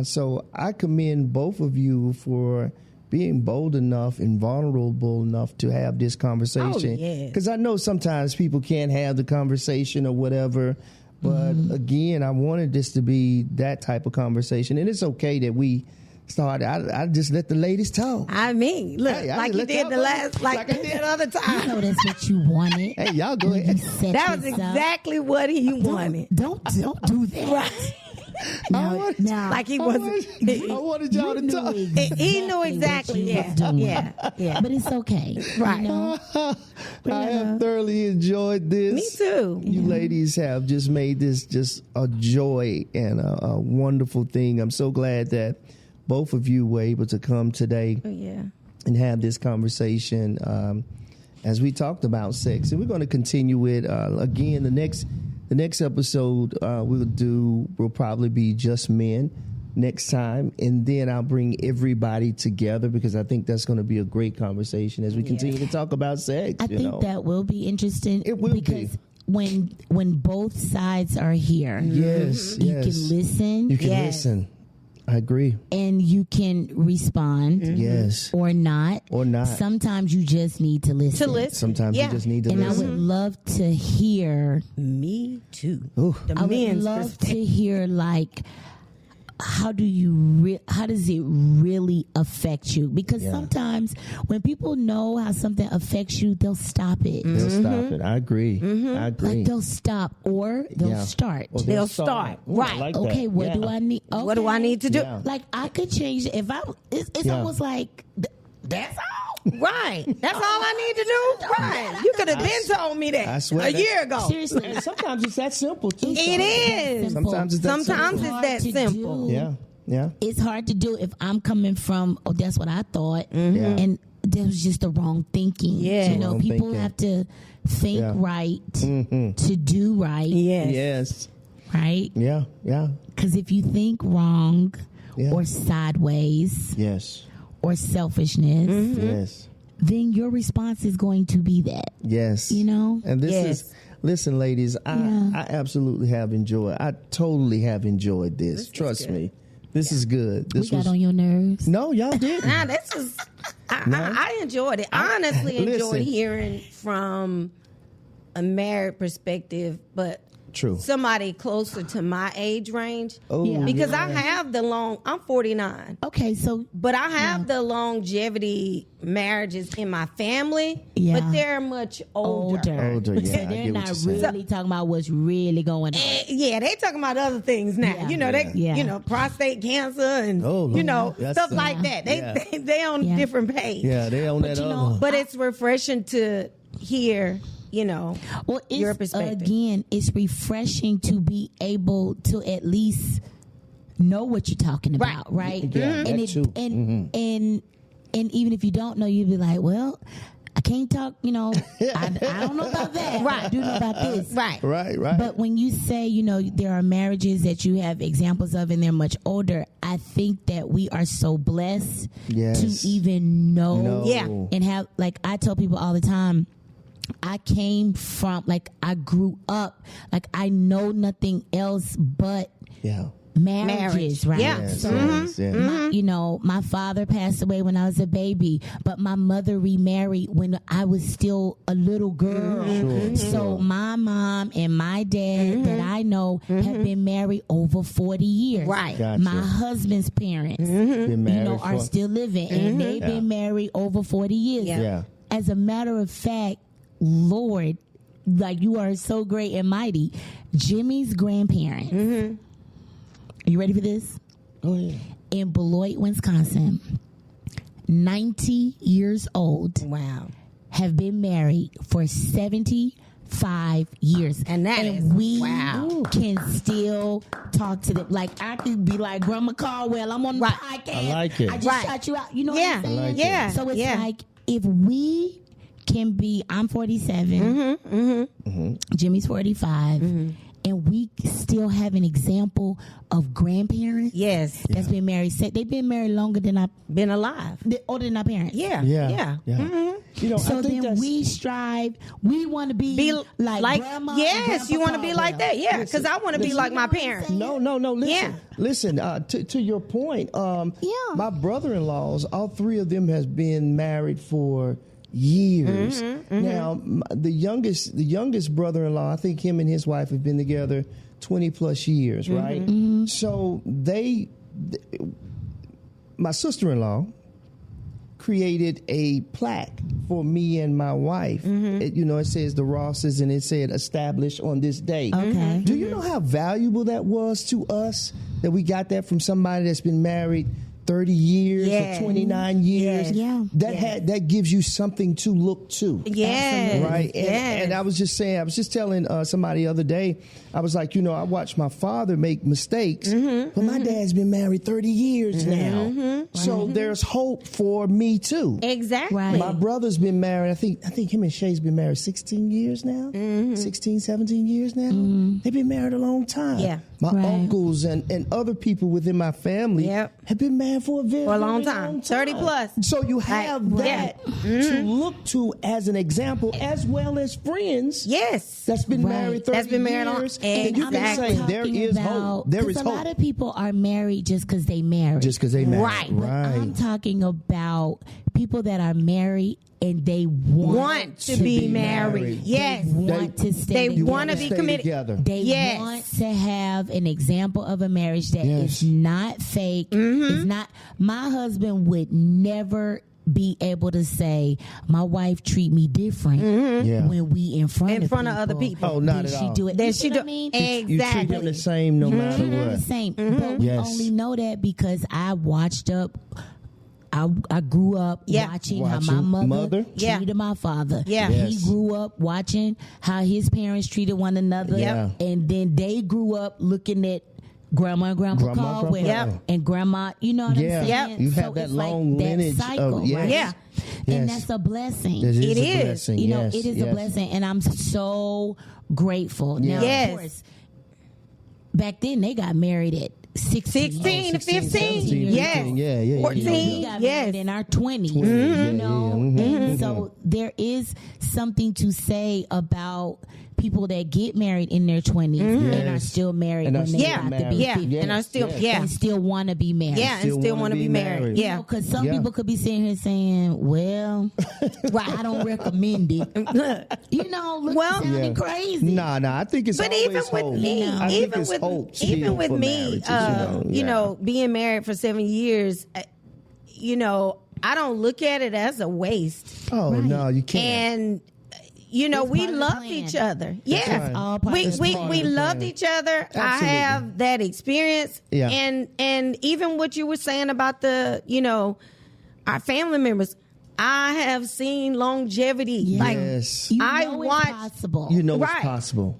A: so I commend both of you for being bold enough and vulnerable enough to have this conversation. Because I know sometimes people can't have the conversation or whatever. But again, I wanted this to be that type of conversation. And it's okay that we started. I just let the ladies talk.
C: I mean, look,
A: Hey,
C: like you did the last, like you did the other time.
B: You know that's what you wanted.
A: Hey, y'all go ahead.
C: That was exactly what he wanted.
B: Don't do that.
C: Right.
B: Now,
C: Like he wasn't.
A: I wanted y'all to talk.
C: He knew exactly. Yeah.
B: But it's okay.
C: Right.
A: I have thoroughly enjoyed this.
C: Me too.
A: You ladies have just made this just a joy and a wonderful thing. I'm so glad that both of you were able to come today and have this conversation as we talked about sex. And we're going to continue it again. The next episode will probably be just men next time, and then I'll bring everybody together because I think that's going to be a great conversation as we continue to talk about sex.
B: I think that will be interesting.
A: It will
B: because when both sides are here, you can listen.
A: You can listen. I agree.
B: And you can respond.
A: Yes.
B: Or not. Sometimes you just need to listen.
A: Sometimes you just need to
B: listen.
A: listen.
B: I would love to hear.
C: Me too.
B: I would love to hear, like, how does it really affect you? Because sometimes when people know how something affects you, they'll stop it.
A: They'll stop it. I agree. I agree.
B: Like they'll stop or they'll start.
A: Or
C: they'll start.
A: Ooh,
C: Right.
A: like
B: Okay,
A: that.
B: what do I need? Okay.
C: What do I need to do?
A: Yeah.
B: Like I could change it if it's almost like that's all.
C: Right. That's all I need to do. Right. You could have been told me that
A: I swear
C: a year ago.
B: Seriously.
A: And sometimes it's that simple too.
C: It is.
A: Sometimes it's that
C: Sometimes
A: simple.
C: it's that simple.
A: Yeah.
B: It's hard to do if I'm coming from, that's what I thought.
A: Yeah.
B: And there was just the wrong thinking.
C: Yeah.
B: People
A: thinking.
B: have to think right to do right.
A: Yes.
B: Right?
A: Yeah.
B: Because if you think wrong
A: Yeah.
B: or sideways
A: Yes.
B: or selfishness,
A: Yes.
B: then your response is going to be that.
A: Yes.
B: And
A: this is, listen, ladies, I absolutely have enjoyed. I totally have enjoyed this. Trust me. This is good. This
B: we got on your nerves.
A: No, y'all didn't.
C: Nah, this was. I enjoyed it. I honestly enjoyed
A: Listen.
C: hearing from a married perspective, but
A: True.
C: somebody closer to my age range.
A: Oh,
B: Yeah.
C: Because I have I'm 49.
B: Okay, so
C: But I have the longevity marriages in my family,
B: Yeah.
C: but they're much older.
A: Older, yeah.
B: So
A: I
B: they're
A: get what
B: not
A: you're saying.
B: really talking about what's really going on.
C: Yeah, they talking about other things now.
B: Yeah.
C: You know, they
B: Yeah.
C: prostate cancer and
A: Oh, Lord. That's
C: stuff
A: the-
C: like that. They on
B: Yeah.
C: different page.
A: Yeah, they own that
B: you
A: other
B: know,
A: one.
C: But it's refreshing to hear,
B: Well, it's,
C: your perspective.
B: Again, it's refreshing to be able to at least know what you're talking about, right?
A: Yeah, that
B: and
A: too.
B: and even if you don't know, you'd be like, well, I can't talk, I don't know about that.
C: Right.
B: I do know about this.
C: Right.
A: Right.
B: But when you say, there are marriages that you have examples of and they're much older, I think that we are so blessed to even know.
C: Yeah.
B: And have, like, I tell people all the time, I came from, like, I grew up, like, I know nothing else but marriages, right?
C: Yeah.
B: So, my father passed away when I was a baby, but my mother remarried when I was still a little girl. So my mom and my dad that I know have been married over 40 years.
C: Right.
A: Gotcha.
B: My husband's parents,
A: Been married
B: are still living, and they've been married over 40 years.
A: Yeah.
B: As a matter of fact, Lord, like, you are so great and mighty. Jimmy's grandparents. Are you ready for this?
A: Go ahead.
B: In Beloit, Wisconsin, 90 years old.
C: Wow.
B: Have been married for 75 years.
C: And
B: we
C: wow.
B: can still talk to them. Like, I could be like, Grandma Caldwell, I'm on the podcast.
A: I like it.
B: I just shot you out. You know what I'm saying?
A: I like
C: it.
B: So it's like, if we can be, I'm 47, Jimmy's 45, and we still have an example of grandparents that's been married. They've been married longer than I've
C: been alive.
B: Older than our parents.
C: Yeah.
B: So then we strive. We want to be like grandma.
C: Yes, you want to be like that. Yeah, because I want to be like my parents.
A: No. Listen, to your point. My brother-in-laws, all three of them has been married for years. Now, the youngest brother-in-law, I think him and his wife have been together 20 plus years, right? So my sister-in-law created a plaque for me and my wife. It says the Rosses, and it said established on this day.
B: Okay.
A: Do you know how valuable that was to us, that we got that from somebody that's been married 30 years or 29 years? That gives you something to look to. Right? And I was just telling somebody the other day, I was like, I watched my father make mistakes, but my dad's been married 30 years now. So there's hope for me too.
C: Exactly.
B: Right.
A: My brother's been married, I think him and Shay's been married 16 years now. 16, 17 years now. They've been married a long time.
C: Yeah.
A: My uncles and other people within my family have been married for a
C: long time. 30 plus.
A: So you have that to look to as an example, as well as friends.
C: Yes.
A: That's been married 30
C: That's been married
A: years.
C: And
A: you can say there is hope. There is hope.
B: A lot of people are married just because they married.
A: Just because they married.
C: Right.
B: I'm talking about people that are married and they want
C: to be married. Yes.
B: They want to stay
C: They
B: together.
C: want to be committed.
A: Together.
B: They want to have an example of a marriage that is not fake. It's not. My husband would never be able to say, my wife treat me different when we in front of
C: other people.
A: Oh, not at all.
B: She do it.
C: Then
B: she do. I mean?
C: Exactly.
A: You treat them the same no matter what.
B: The same. But we only know that because I watched up. I grew up watching how my mother treated my father. He grew up watching how his parents treated one another. And then they grew up looking at Grandma and Grandpa Caldwell and Grandma, you know what I'm saying?
A: You have that long lineage
B: cycle,
A: of
B: right? And that's a blessing.
A: It is.
B: It is a blessing, and I'm so grateful. Now, of course, back then they got married at 16
C: to 15. 14.
B: We got married in our 20s. And so there is something to say about people that get married in their 20s and are still married when they're about to be 50.
C: And
B: still want to be married.
C: And still want to be married.
B: Because some people could be sitting here saying, well, I don't recommend it. Sounding crazy.
A: Nah, I think it's
C: but
A: always hope.
C: Even with me, being married for 7 years, I don't look at it as a waste.
A: Oh, no, you can't.
C: And we loved each other. Yes, we loved each other. Absolutely. I have that experience. And even what you were saying about our family members, I have seen longevity.
B: Yes.
C: Like I watched.
B: Possible.
A: It's possible.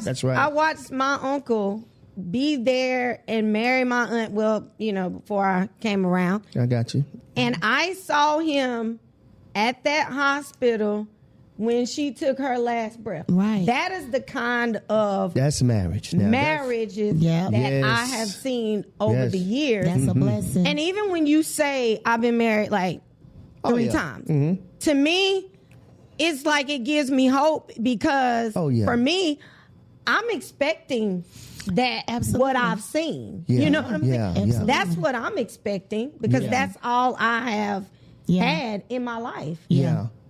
A: That's right.
C: I watched my uncle be there and marry my aunt. Well, before I came around.
A: I got you.
C: And I saw him at that hospital when she took her last breath.
B: Right.
C: That is the kind of
A: that's marriage. Now,
C: marriages that I have seen over the years.
B: That's a blessing.
C: And even when you say I've been married like 3 times, to me, it's like it gives me hope because for me, I'm expecting that what I've seen. You know what I mean? That's what I'm expecting because that's all I have had in my life.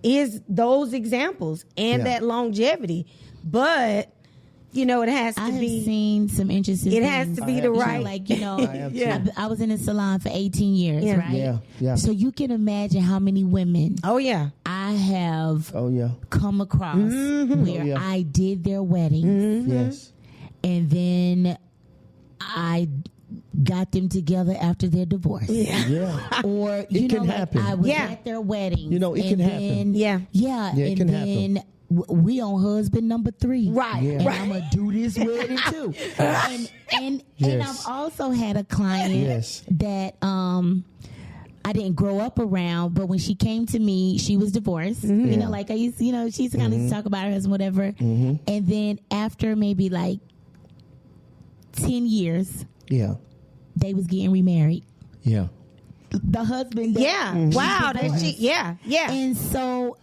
C: Is those examples and that longevity. But you know, it has to be.
B: I've seen some interesting things.
C: It has to be the right.
B: Like, you know, I was in a salon for 18 years, right?
A: Yeah.
B: So you can imagine how many women I have come across where I did their weddings.
A: Yes.
B: And then I got them together after their divorce. Or, you know, like I was at their wedding.
A: You know, it can happen.
B: And then we on husband number 3.
C: Right.
B: And I'm going to do this wedding too. And I've also had a client that I didn't grow up around, but when she came to me, she was divorced. You know, like I used to, you know, she used to kind of talk about her husband, whatever. And then after maybe like 10 years, they was getting remarried. The husband.
C: Wow.
B: And so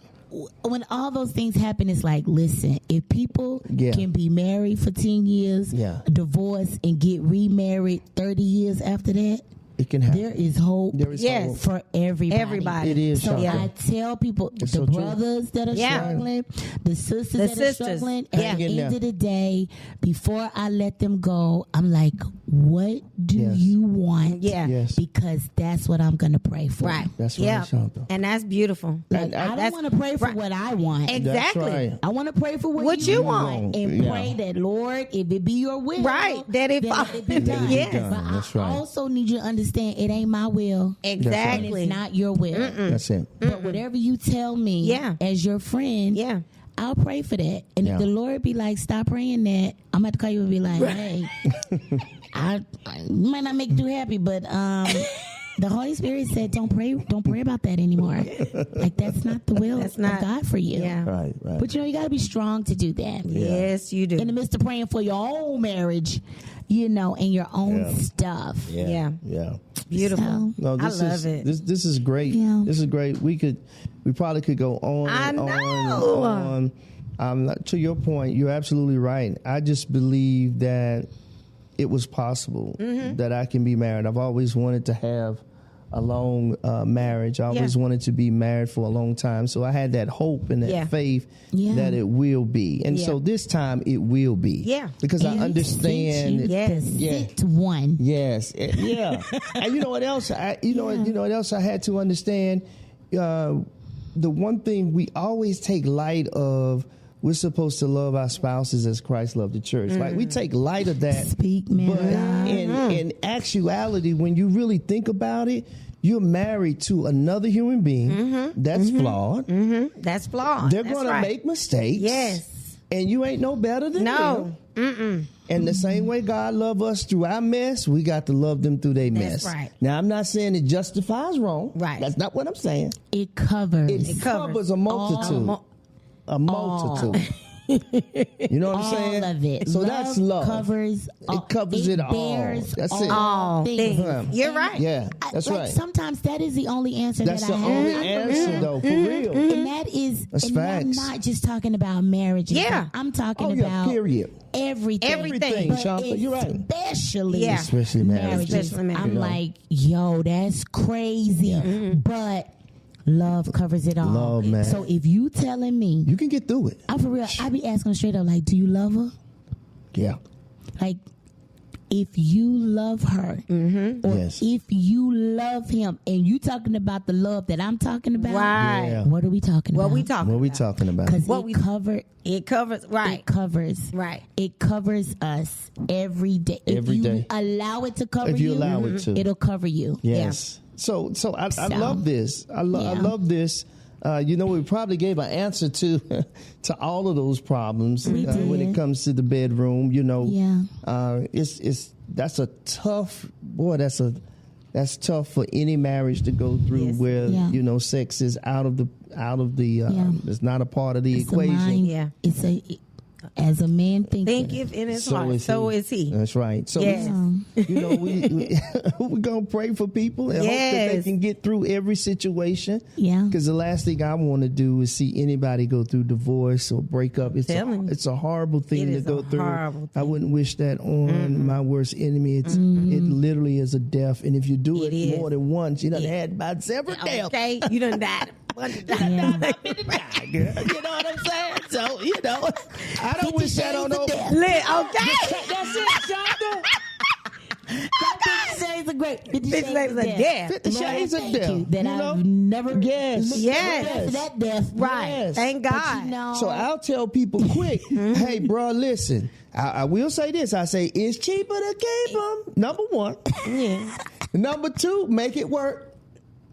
B: when all those things happen, it's like, listen, if people can be married for 10 years, divorce, and get remarried 30 years after that,
A: it can happen.
B: There is hope.
A: Hope
B: For everybody.
A: It is.
B: So I tell people,
A: it's
B: the brothers that are struggling, the sisters that are struggling, at the end of the day, before I let them go, I'm like, what do you want? Because that's what I'm going to pray for.
C: Right.
A: That's right, Shanta.
C: And that's beautiful.
B: Like, I don't want to pray for what I want.
C: Exactly.
A: Right.
B: I want to pray for what you want. And pray that, Lord, if it be your will,
C: that it be done.
B: But I also need you to understand it ain't my will.
C: Exactly.
B: And it's not your will.
A: That's it.
B: But whatever you tell me as your friend, I'll pray for that. And if the Lord be like, stop praying that, I'm going to call you and be like, hey, I might not make you happy, but the Holy Spirit said, don't pray about that anymore. Like, that's not the will of God for you.
A: Right.
B: But you know, you got to be strong to do that.
C: Yes, you do.
B: In the midst of praying for your own marriage, you know, and your own stuff.
C: Beautiful.
B: So,
A: No, I love it. This is great. This is great. We probably could go on and on. To your point, you're absolutely right. I just believe that it was possible that I can be married. I've always wanted to have a long marriage. I always wanted to be married for a long time. So I had that hope and that faith that it will be. And so this time it will be. Because I understand.
B: One.
A: Yes. And you know what else? You know what else I had to understand? The one thing we always take light of, we're supposed to love our spouses as Christ loved the church. Like, we take light of that.
B: Speak, man.
A: But in actuality, when you really think about it, you're married to another human being that's flawed.
C: That's flawed.
A: They're going to make mistakes.
C: Yes.
A: And you ain't no better than them. And the same way God loved us through our mess, we got to love them through their mess.
C: That's right.
A: Now, I'm not saying it justifies wrong.
C: Right.
A: That's not what I'm saying.
B: It covers.
A: It covers a multitude. A multitude. You know what I'm saying?
B: All of it.
A: So that's love.
B: It
A: covers it all. That's it.
B: All things.
C: You're right.
A: Yeah, that's right.
B: Sometimes that is the only answer
A: that's
B: that I have.
A: That's the only answer, though, for real.
B: And that is,
A: that's facts.
B: I'm not just talking about marriage. I'm talking about
A: period.
B: Everything.
A: Shanta, you're right.
B: Especially marriages. I'm like, yo, that's crazy. But love covers it all.
A: Love, man.
B: So if you telling me,
A: you can get through it.
B: I'm for real. I be asking straight up, like, do you love her?
A: Yeah.
B: Like, if you love her, or if you love him, and you talking about the love that I'm talking about, what are we talking about?
A: What we talking about?
B: Because
C: it covers
B: It covers us every day. If you allow it to cover you,
A: if you allow it to,
B: it'll cover you.
A: Yes. So I love this. I love this. You know, we probably gave an answer to all of those problems when it comes to the bedroom. You know, that's a tough that's tough for any marriage to go through where you know sex is out of out of the. It's not a part of the
B: it's
A: equation.
B: It's as a man
C: thinketh in his heart, so is he.
A: That's right. So we're gonna pray for people and hope that they can get through every situation.
B: Yeah.
A: Because the last thing I want to do is see anybody go through divorce or break up. It's a horrible thing to go through. I wouldn't wish that on my worst enemy. It literally is a death, and if you do it more than once, you done had about several deaths.
C: Okay, you done died.
A: You know what I'm saying? So I don't wish that on nobody.
C: Okay,
B: that's it, Shonda. 50 Shades of Grey. 50 Shades of Death.
A: 50 Shades of Death.
B: That I've never
C: yes.
B: that death.
C: Right.
A: Yes.
C: Thank God.
A: So I'll tell people quick, hey, bro, listen. I will say this. I say it's cheaper to keep them. Number one.
C: Yeah.
A: Number two, make it work.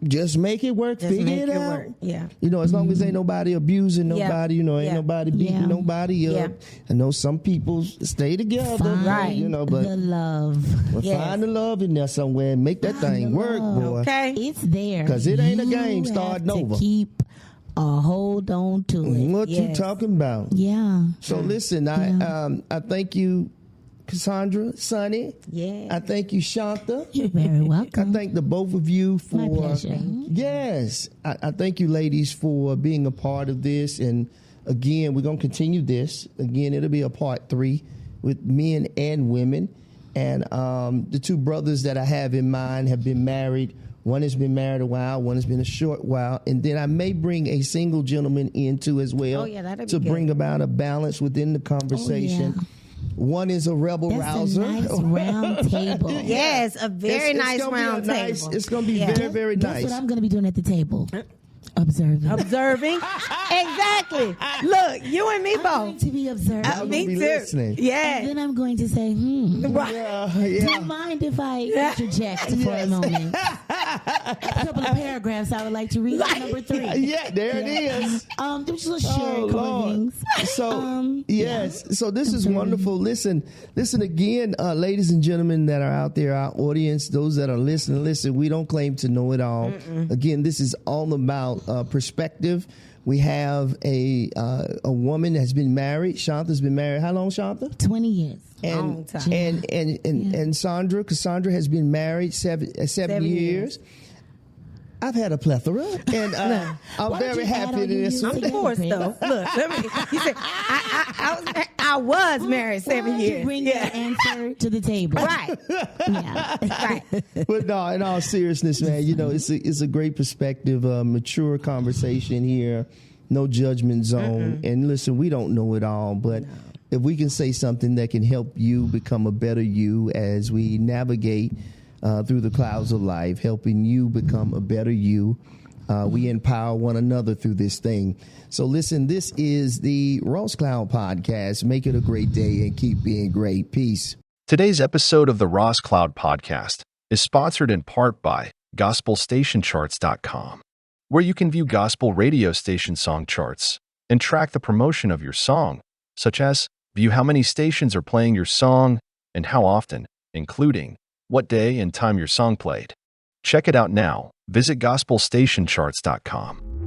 A: Just make it work. Figure it out.
C: Yeah.
A: As long as ain't nobody abusing nobody, ain't nobody beating nobody up. I know some people stay together.
B: Find
A: but
B: the love.
A: Find the love in there somewhere and make that thing work, boy.
C: Okay.
B: It's there.
A: Because it ain't a game starting over.
B: Keep a hold on to it.
A: What you talking about?
B: Yeah.
A: So listen, I thank you, Cassandra, Sonny.
C: Yeah.
A: I thank you, Shanta.
B: You're very welcome.
A: I thank the both of you for.
B: My pleasure.
A: Yes. I thank you, ladies, for being a part of this. And again, we're going to continue this. Again, it'll be a part 3 with men and women. And the two brothers that I have in mind have been married. One has been married a while, one has been a short while. And then I may bring a single gentleman in too as well to bring about a balance within the conversation. Oh, yeah. One is a rebel rouser.
B: That's a nice round table.
C: Yes, a very nice round table.
A: It's going to be very, very nice.
B: That's what I'm going to be doing at the table. Observing.
C: Exactly. Look, you and me both.
B: I'm going to be observing.
C: Me too.
A: Listening.
C: Yeah.
B: And then I'm going to say,
C: Right.
A: Do
B: you mind if I interject for a moment? A couple of paragraphs I would like to read. Number 3.
A: Yeah, there it is.
B: Just share a couple of things.
A: So, yes. So this is wonderful. Listen again, ladies and gentlemen that are out there, our audience, those that are listening, listen, we don't claim to know it all. Again, this is all about perspective. We have a woman that's been married. Shanta's been married. How long, Shanta?
B: 20 years.
A: And Cassandra has been married seven years. I've had a plethora, and I'm very happy to this.
C: I'm divorced though. Look, you said I was married 7 years.
B: You bring your answer to the table,
C: right? Right.
A: But no, in all seriousness, man, it's a great perspective, mature conversation here, no judgment zone. And listen, we don't know it all, but if we can say something that can help you become a better you as we navigate through the clouds of life, helping you become a better you. We empower one another through this thing. So listen, this is the Ross Cloud Podcast. Make it a great day and keep being great. Peace.
D: Today's episode of the Ross Cloud Podcast is sponsored in part by GospelStationCharts.com, where you can view gospel radio station song charts and track the promotion of your song, such as view how many stations are playing your song and how often, including what day and time your song played. Check it out now. Visit GospelStationCharts.com.